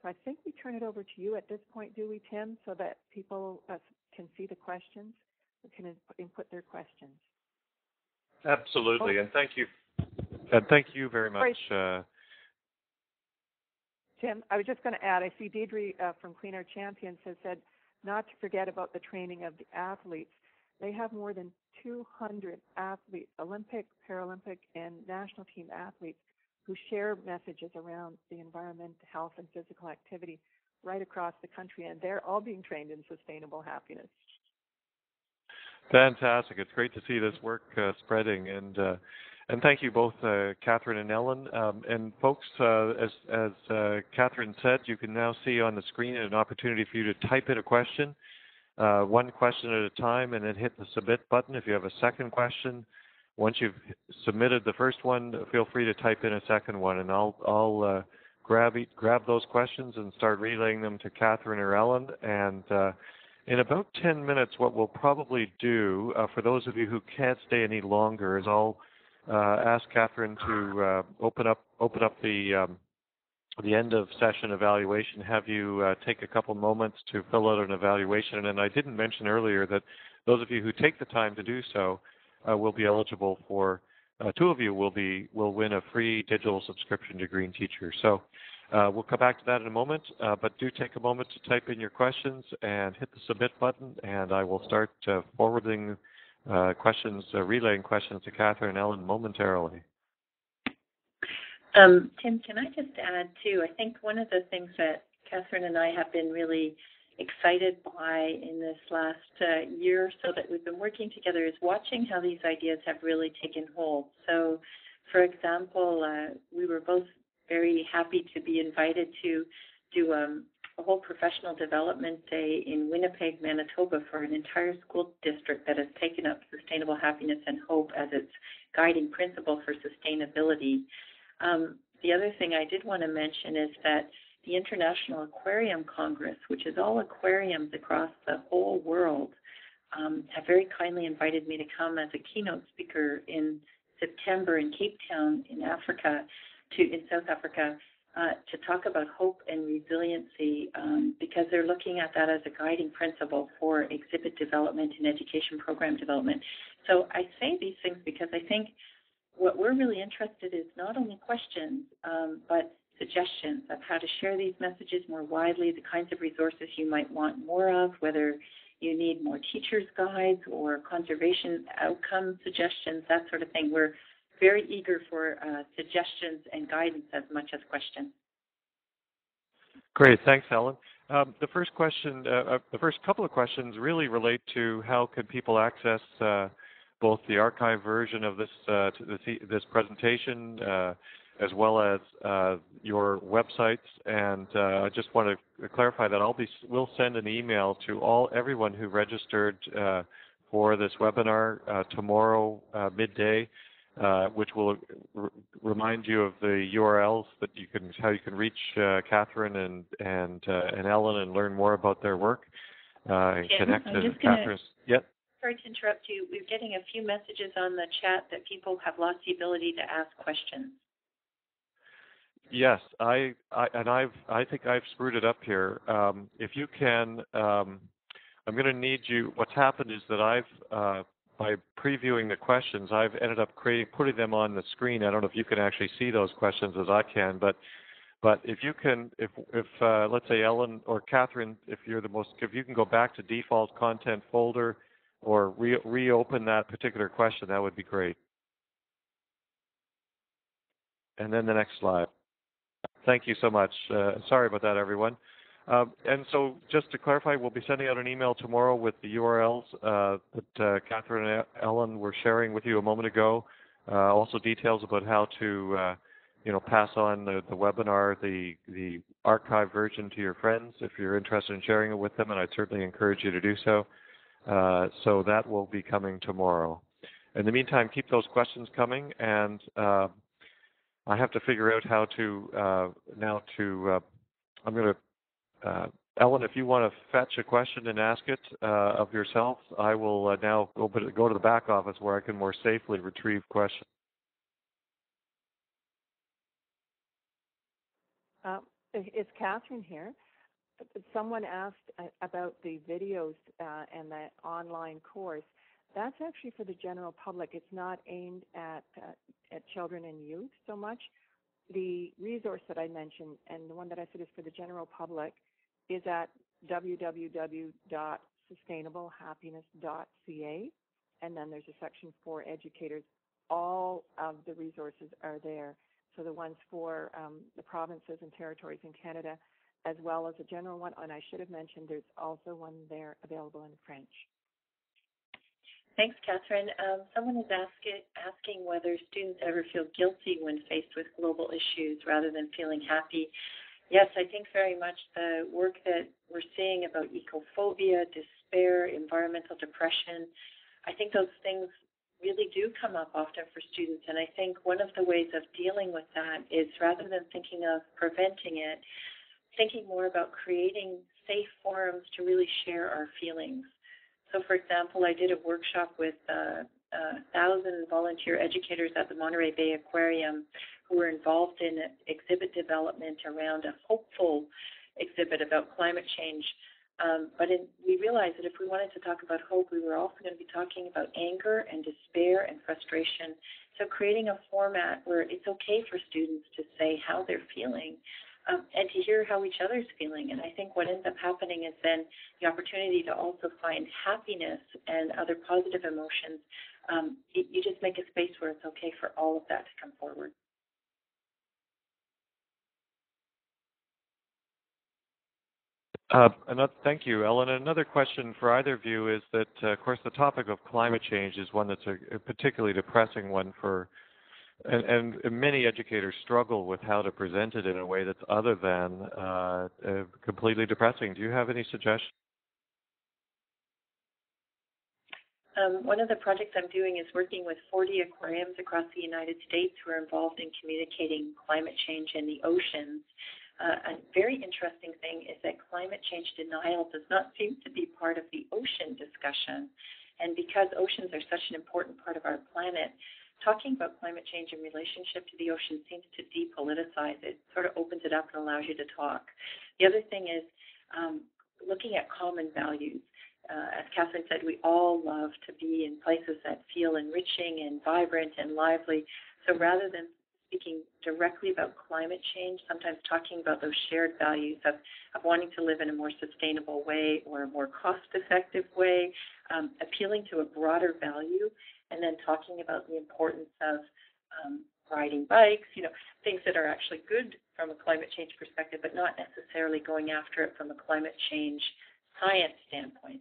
So I think we turn it over to you at this point, do we, Tim, so that people can see the questions, can input their questions. Absolutely, and thank you. And thank you very much. Tim, I was just going to add, I see Deidre from Clean Air Champions has said not to forget about the training of the athletes. They have more than 200 athletes, Olympic, Paralympic, and national team athletes who share messages around the environment, health, and physical activity right across the country, and they're all being trained in sustainable happiness. Fantastic. It's great to see this work spreading. And And thank you both, Catherine and Ellen. And folks, as Catherine said, you can now see on the screen an opportunity for you to type in a question, one question at a time, and then hit the submit button. If you have a second question, once you've submitted the first one, feel free to type in a second one, and I'll grab those questions and start relaying them to Catherine or Ellen. And in about 10 minutes, what we'll probably do, for those of you who can't stay any longer, is I'll ask Catherine to open up the end of session evaluation, have you take a couple moments to fill out an evaluation. And I didn't mention earlier that those of you who take the time to do so will be eligible for, two of you will win a free digital subscription to Green Teacher. So we'll come back to that in a moment, but do take a moment to type in your questions and hit the submit button, and I will start forwarding relaying questions to Catherine and Ellen momentarily. Tim, can I just add, too, I think one of the things that Catherine and I have been really excited by in this last year or so that we've been working together is watching how these ideas have really taken hold. So, for example, we were both very happy to be invited to do a whole professional development day in Winnipeg, Manitoba for an entire school district that has taken up sustainable happiness and hope as its guiding principle for sustainability. The other thing I did want to mention is that the International Aquarium Congress, which is all aquariums across the whole world, have very kindly invited me to come as a keynote speaker in September in Cape Town in South Africa, to talk about hope and resiliency, because they're looking at that as a guiding principle for exhibit development and education program development. So I say these things because I think what we're really interested in is not only questions, but suggestions of how to share these messages more widely, the kinds of resources you might want more of, whether you need more teachers' guides or conservation outcome suggestions, that sort of thing. We're very eager for suggestions and guidance as much as questions. Great, thanks, Ellen. The first couple of questions really relate to how can people access both the archive version of this presentation as well as your websites. And I just want to clarify that we'll send an email to everyone who registered for this webinar tomorrow midday, which will remind you of the URLs that how you can reach Catherine and Ellen and learn more about their work and connect to Catherine's. Yep. Sorry to interrupt you. We're getting a few messages on the chat that people have lost the ability to ask questions. Yes, I think I've screwed it up here. If you can, I'm going to need you. What's happened is that by previewing the questions, I've ended up putting them on the screen. I don't know if you can actually see those questions as I can, but if you can, if let's say Ellen or Catherine, if you can go back to default content folder or reopen that particular question, that would be great. And then the next slide. Thank you so much. Sorry about that, everyone. And so just to clarify, we'll be sending out an email tomorrow with the URLs that Catherine and Ellen were sharing with you a moment ago. Also details about how to pass on the webinar, the archive version to your friends if you're interested in sharing it with them, and I'd certainly encourage you to do so. So that will be coming tomorrow. In the meantime, keep those questions coming, and I have to figure out how to I'm going to, Ellen, if you want to fetch a question and ask it of yourself, I will now go to the back office where I can more safely retrieve questions. It's Catherine here. Someone asked about the videos and the online course. That's actually for the general public. It's not aimed at children and youth so much. The resource that I mentioned, and the one that I said is for the general public, is at www.sustainablehappiness.ca, and then there's a section for educators. All of the resources are there. So the ones for the provinces and territories in Canada, as well as a general one. And I should have mentioned there's also one there available in French. Thanks, Catherine. Someone is asking whether students ever feel guilty when faced with global issues rather than feeling happy. Yes, I think very much the work that we're seeing about ecophobia, despair, environmental depression, I think those things really do come up often for students. And I think one of the ways of dealing with that is, rather than thinking of preventing it, thinking more about creating safe forums to really share our feelings. So, for example, I did a workshop with 1,000 volunteer educators at the Monterey Bay Aquarium who were involved in exhibit development around a hopeful exhibit about climate change. We realized that if we wanted to talk about hope, we were also going to be talking about anger and despair and frustration. So creating a format where it's okay for students to say how they're feeling, and to hear how each other's feeling. And I think what ends up happening is then the opportunity to also find happiness and other positive emotions. You just make a space where it's okay for all of that to come forward. Thank you, Ellen. Another question for either of you is that, of course, the topic of climate change is one that's a particularly depressing one and many educators struggle with how to present it in a way that's other than completely depressing. Do you have any suggestions? One of the projects I'm doing is working with 40 aquariums across the United States who are involved in communicating climate change in the oceans. A very interesting thing is that climate change denial does not seem to be part of the ocean discussion. And because oceans are such an important part of our planet, talking about climate change in relationship to the ocean seems to depoliticize it, sort of opens it up and allows you to talk. The other thing is looking at common values. As Catherine said, we all love to be in places that feel enriching and vibrant and lively. So rather than speaking directly about climate change, sometimes talking about those shared values of wanting to live in a more sustainable way or a more cost-effective way, appealing to a broader value, and then talking about the importance of riding bikes, things that are actually good from a climate change perspective, but not necessarily going after it from a climate change science standpoint.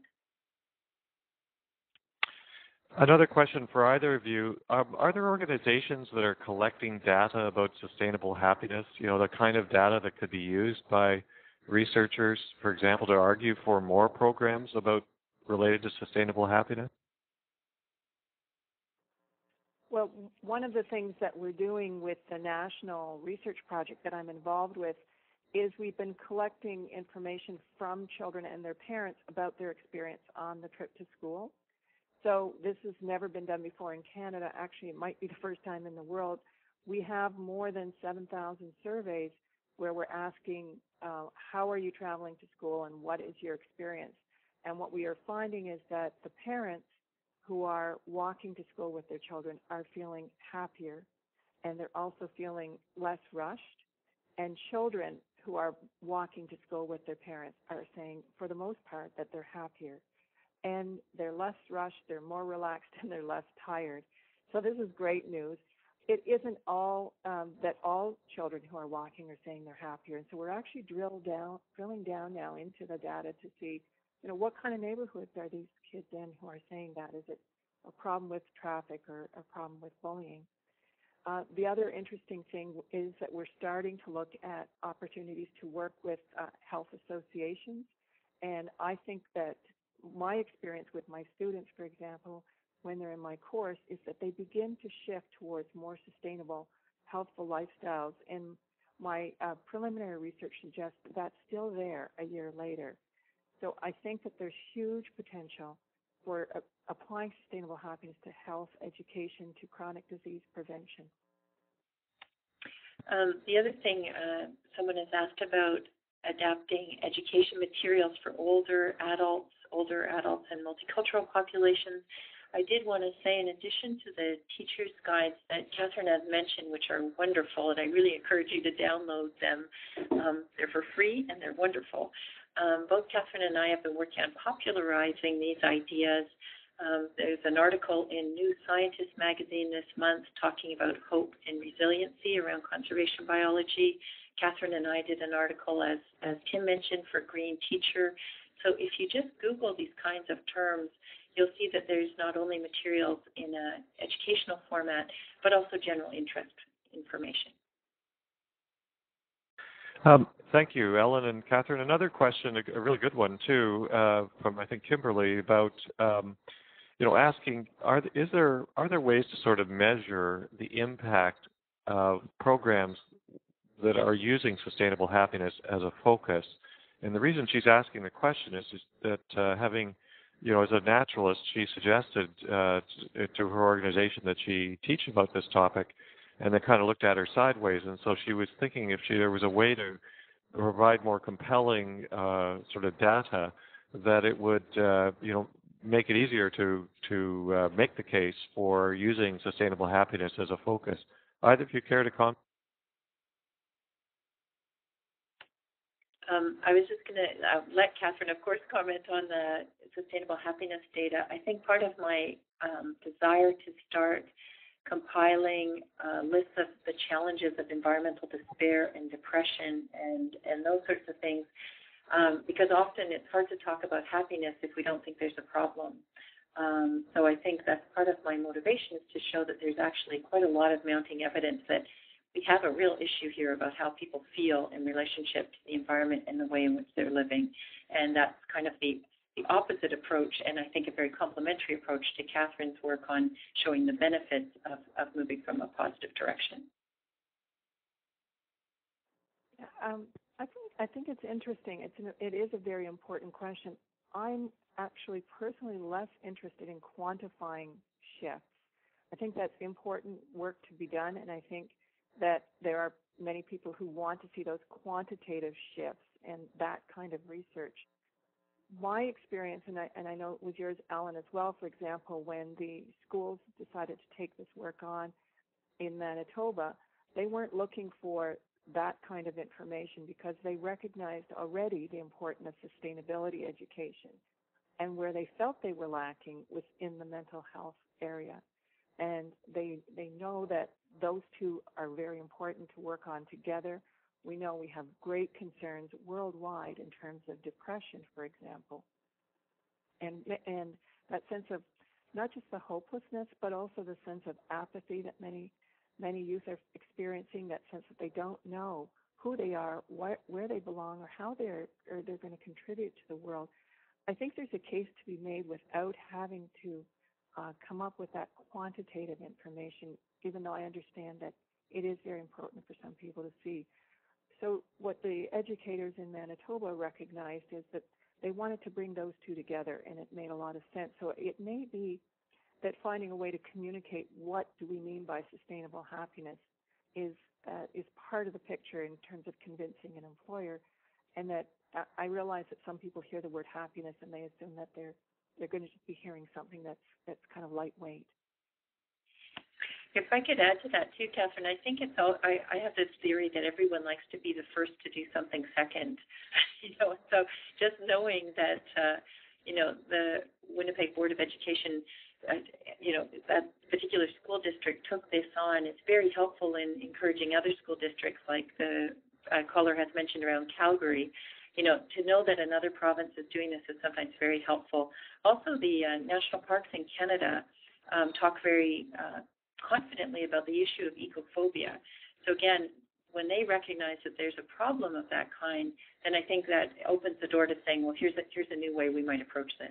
Another question for either of you. Are there organizations that are collecting data about sustainable happiness, the kind of data that could be used by researchers, for example, to argue for more programs related to sustainable happiness? Well, one of the things that we're doing with the national research project that I'm involved with is we've been collecting information from children and their parents about their experience on the trip to school. So this has never been done before in Canada. Actually, it might be the first time in the world. We have more than 7,000 surveys where we're asking, how are you traveling to school and what is your experience? And what we are finding is that the parents who are walking to school with their children are feeling happier, and they're also feeling less rushed. And children who are walking to school with their parents are saying, for the most part, that they're happier. And they're less rushed, they're more relaxed, and they're less tired. So this is great news. It isn't all that all children who are walking are saying they're happier. And so we're actually drilling down now into the data to see, what kind of neighborhoods are these kids in who are saying that? Is it a problem with traffic or a problem with bullying? The other interesting thing is that we're starting to look at opportunities to work with health associations. And I think that my experience with my students, for example, when they're in my course, is that they begin to shift towards more sustainable, healthful lifestyles. And my preliminary research suggests that that's still there a year later. So I think that there's huge potential for applying sustainable happiness to health, education, to chronic disease prevention. The other thing someone has asked about adapting education materials for older adults and multicultural populations. I did want to say, in addition to the teacher's guides that Catherine has mentioned, which are wonderful, and I really encourage you to download them. They're for free and they're wonderful. Both Catherine and I have been working on popularizing these ideas. There's an article in New Scientist magazine this month talking about hope and resiliency around conservation biology. Catherine and I did an article, as Tim mentioned, for Green Teacher. So if you just Google these kinds of terms, you'll see that there's not only materials in an educational format, but also general interest information. Thank you, Ellen and Catherine. Another question, a really good one too, from I think Kimberly about asking, are there ways to sort of measure the impact of programs that are using sustainable happiness as a focus? And the reason she's asking the question is that having, as a naturalist, she suggested to her organization that she teach about this topic, and they kind of looked at her sideways. And so she was thinking if there was a way to provide more compelling sort of data, that it would, make it easier to make the case for using sustainable happiness as a focus. Either of you care to comment? I was just going to let Catherine, of course, comment on the sustainable happiness data. I think part of my desire to start compiling lists of the challenges of environmental despair and depression and those sorts of things, because often it's hard to talk about happiness if we don't think there's a problem. So I think that's part of my motivation, is to show that there's actually quite a lot of mounting evidence that we have a real issue here about how people feel in relationship to the environment and the way in which they're living. And that's kind of the opposite approach, and I think a very complementary approach to Catherine's work on showing the benefits of moving from a positive direction. I think it's interesting. It is a very important question. I'm actually personally less interested in quantifying shifts. I think that's important work to be done, and I think that there are many people who want to see those quantitative shifts and that kind of research. My experience, and I know it was yours, Alan, as well, for example, when the schools decided to take this work on in Manitoba, they weren't looking for that kind of information because they recognized already the importance of sustainability education. And where they felt they were lacking was in the mental health area. And they know that those two are very important to work on together. We know we have great concerns worldwide in terms of depression, for example. And that sense of not just the hopelessness, but also the sense of apathy that many youth are experiencing, that sense that they don't know who they are, where they belong, or how they're going to contribute to the world. I think there's a case to be made without having to come up with that quantitative information, even though I understand that it is very important for some people to see. So what the educators in Manitoba recognized is that they wanted to bring those two together, and it made a lot of sense. So it may be that finding a way to communicate what do we mean by sustainable happiness is part of the picture in terms of convincing an employer, and that I realize that some people hear the word happiness and they assume that they're going to just be hearing something that's kind of lightweight. If I could add to that too, Catherine, I think it's all. I have this theory that everyone likes to be the first to do something second. So just knowing that the Winnipeg Board of Education, that particular school district took this on, it's very helpful in encouraging other school districts, like the caller has mentioned around Calgary. To know that another province is doing this is sometimes very helpful. Also, the National Parks in Canada talk very confidently about the issue of ecophobia. So again, when they recognize that there's a problem of that kind, then I think that opens the door to saying, well, here's a new way we might approach this.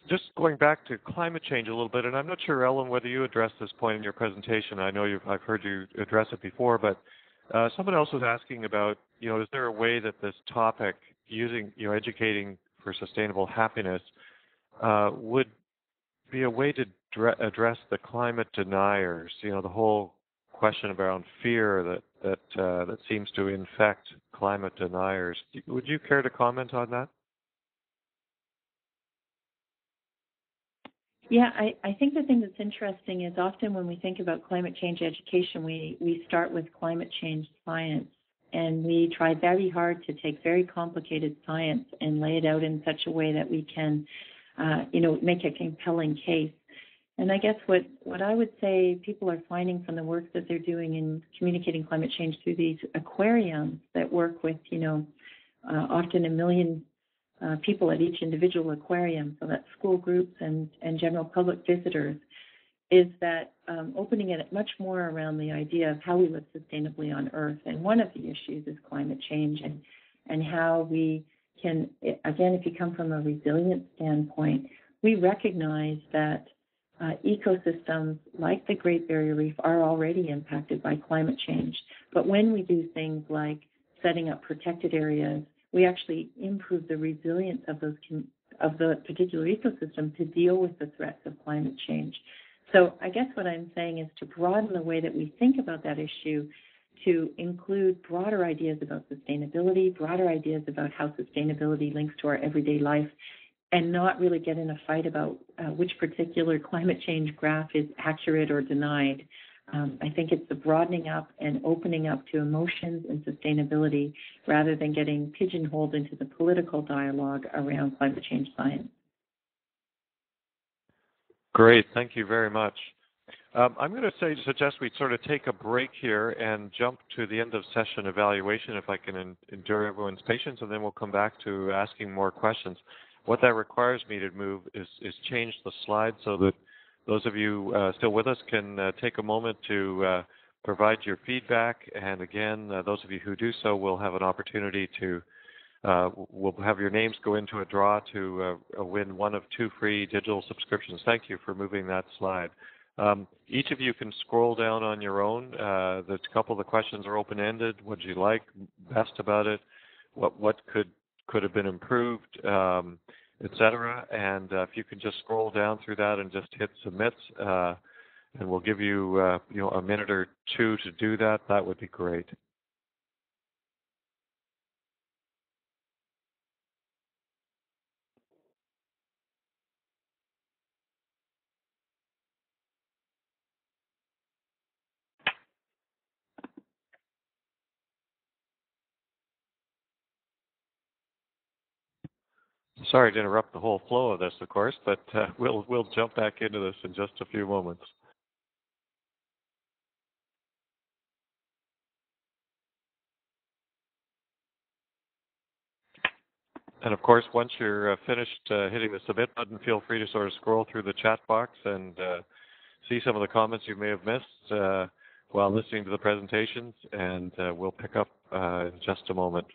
Just going back to climate change a little bit, and I'm not sure, Ellen, whether you addressed this point in your presentation. I know I've heard you address it before, but someone else was asking about, is there a way that this topic, using, educating for sustainable happiness, would be a way to address the climate deniers, the whole question around fear that seems to infect climate deniers. Would you care to comment on that? Yeah, I think the thing that's interesting is often when we think about climate change education, we start with climate change science, and we try very hard to take very complicated science and lay it out in such a way that we can, make a compelling case. And I guess what I would say people are finding from the work that they're doing in communicating climate change through these aquariums that work with, often 1 million people at each individual aquarium, so that's school groups and general public visitors, is that opening it much more around the idea of how we live sustainably on Earth. And one of the issues is climate change and how we can, again, if you come from a resilience standpoint, we recognize that ecosystems like the Great Barrier Reef are already impacted by climate change. But when we do things like setting up protected areas, we actually improve the resilience of the particular ecosystem to deal with the threats of climate change. So I guess what I'm saying is to broaden the way that we think about that issue to include broader ideas about sustainability, broader ideas about how sustainability links to our everyday life, and not really get in a fight about which particular climate change graph is accurate or denied. I think it's the broadening up and opening up to emotions and sustainability rather than getting pigeonholed into the political dialogue around climate change science. Great. Thank you very much. I'm going to suggest we sort of take a break here and jump to the end of session evaluation if I can endure everyone's patience, and then we'll come back to asking more questions. What that requires me to move is change the slide so that those of you still with us can take a moment to provide your feedback. And again, those of you who do so will have an opportunity to, we'll have your names go into a draw to win one of 2 free digital subscriptions. Thank you for moving that slide. Each of you can scroll down on your own. There's a couple of the questions are open-ended. What did you like best about it? What could have been improved, etc. And if you can just scroll down through that and just hit submit, and we'll give you a minute or 2 to do that. That would be great. Sorry to interrupt the whole flow of this, of course, but we'll jump back into this in just a few moments. And of course, once you're finished hitting the submit button, feel free to sort of scroll through the chat box and see some of the comments you may have missed while listening to the presentations, and we'll pick up in just a moment.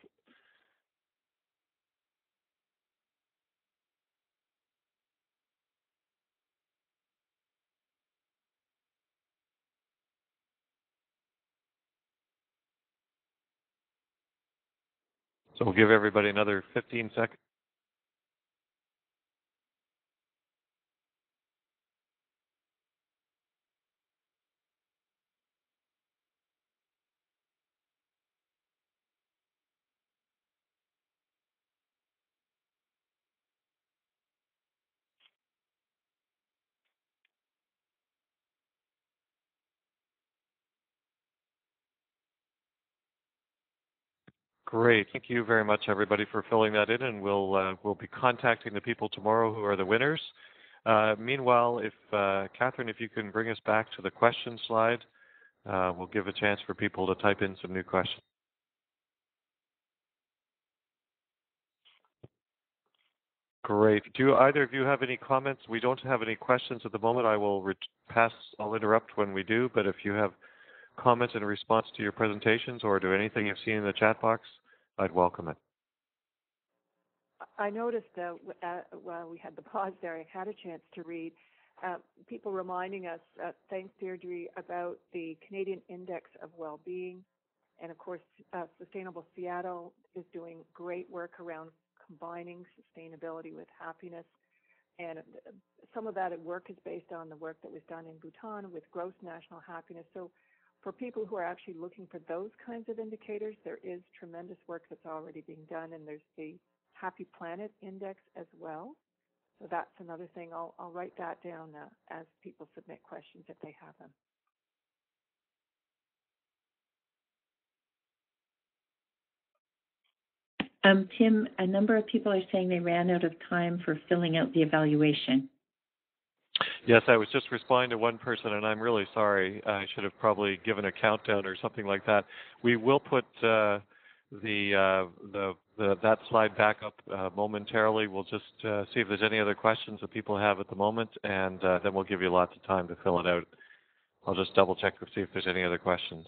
So we'll give everybody another 15 seconds. Great. Thank you very much, everybody, for filling that in, and we'll be contacting the people tomorrow who are the winners. Meanwhile, if Catherine, if you can bring us back to the question slide, we'll give a chance for people to type in some new questions. Great. Do either of you have any comments? We don't have any questions at the moment. I will I'll interrupt when we do, but if you have comments in response to your presentations or to anything you've seen in the chat box, I'd welcome it. I noticed while we had the pause there, I had a chance to read people reminding us, thanks Deirdre, about the Canadian Index of Well-Being. And of course, Sustainable Seattle is doing great work around combining sustainability with happiness. And some of that work is based on the work that was done in Bhutan with gross national happiness. So for people who are actually looking for those kinds of indicators, there is tremendous work that's already being done, and there's the Happy Planet Index as well. So that's another thing. I'll write that down as people submit questions if they have them. Tim, a number of people are saying they ran out of time for filling out the evaluation. Yes, I was just responding to one person, and I'm really sorry. I should have probably given a countdown or something like that. We will put the that slide back up momentarily. We'll just see if there's any other questions that people have at the moment, and then we'll give you lots of time to fill it out. I'll just double check to see if there's any other questions.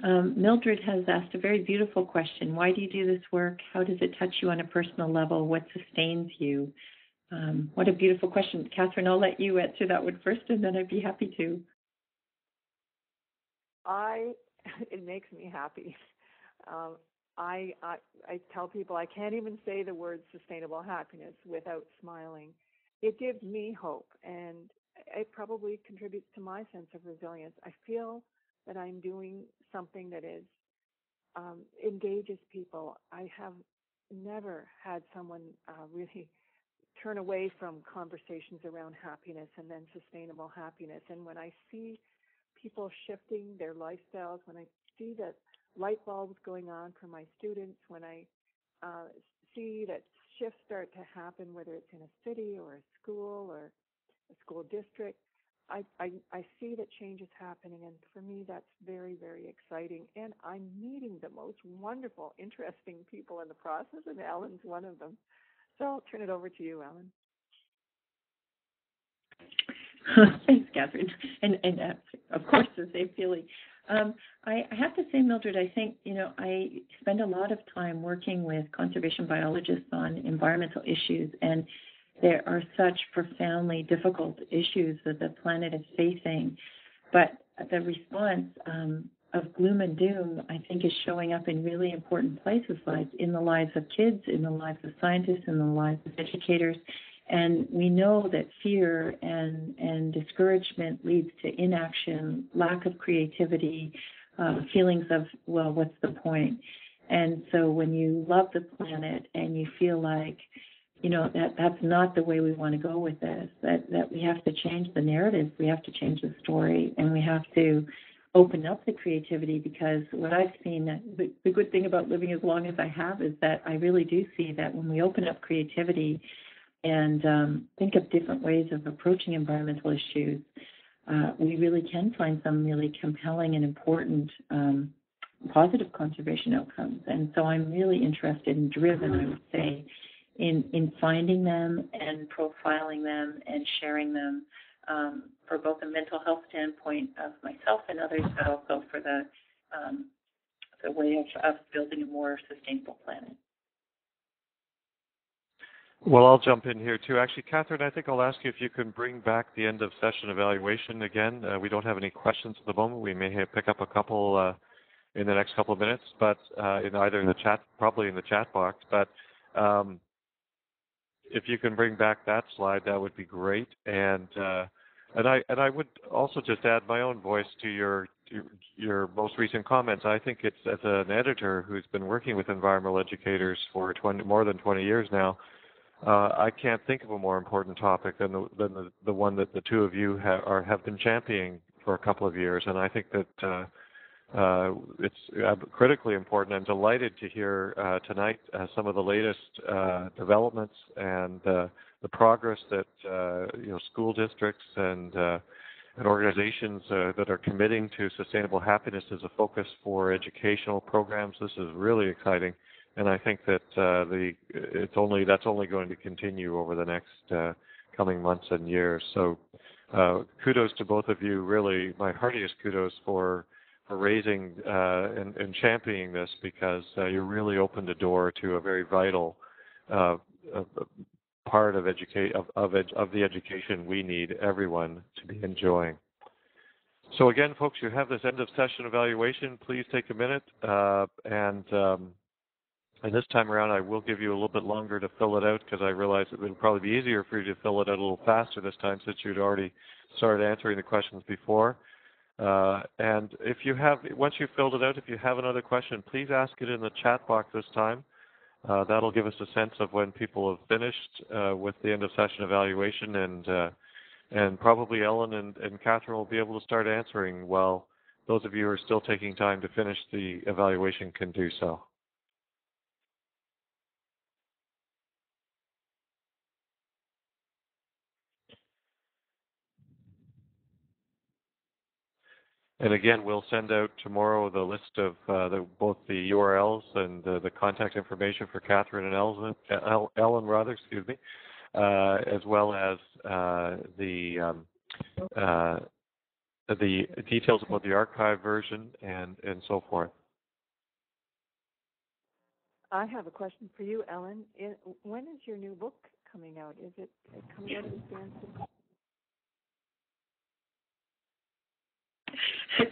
Mildred has asked a very beautiful question. Why do you do this work? How does it touch you on a personal level? What sustains you? What a beautiful question. Catherine, I'll let you answer that one first, and then I'd be happy to. It makes me happy. I tell people I can't even say the word sustainable happiness without smiling. It gives me hope, and it probably contributes to my sense of resilience. I feel that I'm doing something that is engages people. I have never had someone really turn away from conversations around happiness and then sustainable happiness. And when I see people shifting their lifestyles, when I see that light bulbs going on for my students, when I see that shifts start to happen, whether it's in a city or a school district, I see that change is happening, and for me that's very, very exciting. And I'm meeting the most wonderful, interesting people in the process, and Ellen's one of them. So I'll turn it over to you, Ellen. Thanks, Catherine. And of course, the same feeling. I have to say, Mildred, I think, I spend a lot of time working with conservation biologists on environmental issues, and there are such profoundly difficult issues that the planet is facing. But the response of gloom and doom, I think, is showing up in really important places, like in the lives of kids, in the lives of scientists, in the lives of educators. And we know that fear and discouragement leads to inaction, lack of creativity, feelings of, well, what's the point? And so when you love the planet and you feel like, that's not the way we want to go with this, that we have to change the narrative, we have to change the story, and we have to open up the creativity, because what I've seen, the good thing about living as long as I have is that I really do see that when we open up creativity and think of different ways of approaching environmental issues, we really can find some really compelling and important positive conservation outcomes. And so I'm really interested and driven, I would say, in finding them and profiling them and sharing them for both a mental health standpoint of myself and others, but also for the way of building a more sustainable planet. Well, I'll jump in here too. Actually, Catherine, I think I'll ask you if you can bring back the end of session evaluation again. We don't have any questions at the moment. We may pick up a couple in the next couple of minutes, but probably in the chat box. But if you can bring back that slide, that would be great. And I would also just add my own voice to your most recent comments. I think it's, as an editor who's been working with environmental educators for more than 20 years now, I can't think of a more important topic than the one that the two of you have been championing for a couple of years. And I think that it's critically important. I'm delighted to hear tonight some of the latest developments and the progress that school districts and organizations that are committing to sustainable happiness as a focus for educational programs. This is really exciting. And I think that that's only going to continue over the next coming months and years. So kudos to both of you. Really, my heartiest kudos for raising and championing this, because you really opened the door to a very vital part of the education we need everyone to be enjoying. So again, folks, you have this end of session evaluation. Please take a minute and this time around, I will give you a little bit longer to fill it out, because I realize it would probably be easier for you to fill it out a little faster this time, since you'd already started answering the questions before. And once you've filled it out, if you have another question, please ask it in the chat box this time. That'll give us a sense of when people have finished with the end of session evaluation, and probably Ellen and Catherine will be able to start answering while those of you who are still taking time to finish the evaluation can do so. And again, we'll send out tomorrow the list of both the URLs and the contact information for Catherine and Ellen, rather, excuse me, as well as the details about the archive version and so forth. I have a question for you, Ellen. When is your new book coming out? Is it coming out in advance?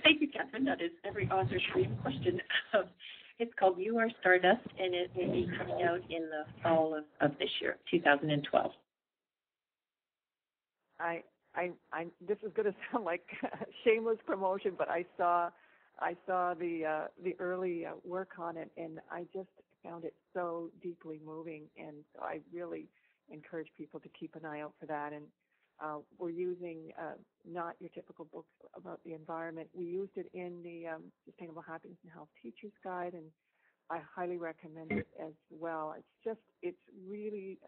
Thank you, Catherine. That is every author's dream question. It's called You Are Stardust, and it will be coming out in the fall of this year, 2012. This is going to sound like shameless promotion, but I saw the early work on it, and I just found it so deeply moving, and so I really encourage people to keep an eye out for that. And we're using not your typical books about the environment. We used it in the Sustainable Happiness and Health Teacher's Guide, and I highly recommend it as well. It's really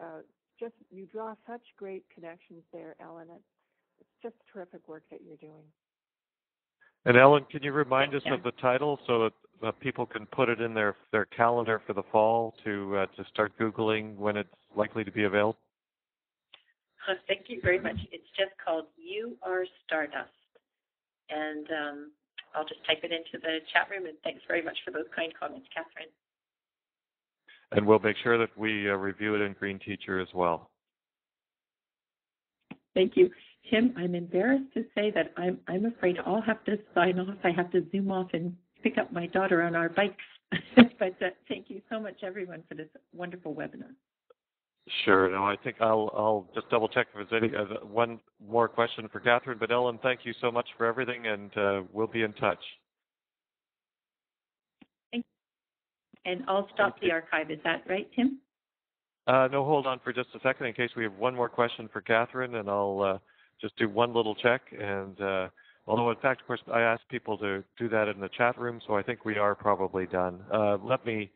just you draw such great connections there, Ellen. It's just terrific work that you're doing. And Ellen, can you remind us of the title so that people can put it in their calendar for the fall to start Googling when it's likely to be available? Thank you very much. It's just called You Are Stardust. And I'll just type it into the chat room, and thanks very much for those kind comments, Catherine. And we'll make sure that we review it in Green Teacher as well. Thank you. Tim, I'm embarrassed to say that I'm afraid I'll have to sign off. I have to zoom off and pick up my daughter on our bikes. But thank you so much, everyone, for this wonderful webinar. Sure. No, I think I'll just double check if there's any one more question for Catherine. But Ellen, thank you so much for everything, and we'll be in touch. Thank you. And I'll stop the archive. Is that right, Tim? No, hold on for just a second in case we have one more question for Catherine, and I'll just do one little check. And although, in fact, of course, I asked people to do that in the chat room, so I think we are probably done. Let me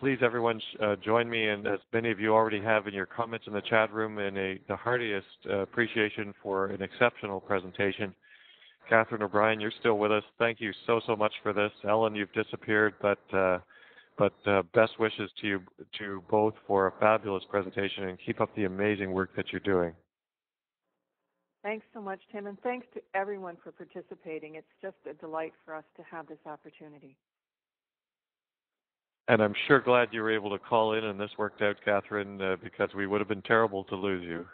please, everyone, join me, and as many of you already have in your comments in the chat room, in the heartiest appreciation for an exceptional presentation. Catherine O'Brien, you're still with us. Thank you so much for this. Ellen, you've disappeared, but best wishes to you both for a fabulous presentation, and keep up the amazing work that you're doing. Thanks so much, Tim, and thanks to everyone for participating. It's just a delight for us to have this opportunity. And I'm sure glad you were able to call in and this worked out, Catherine, because we would have been terrible to lose you.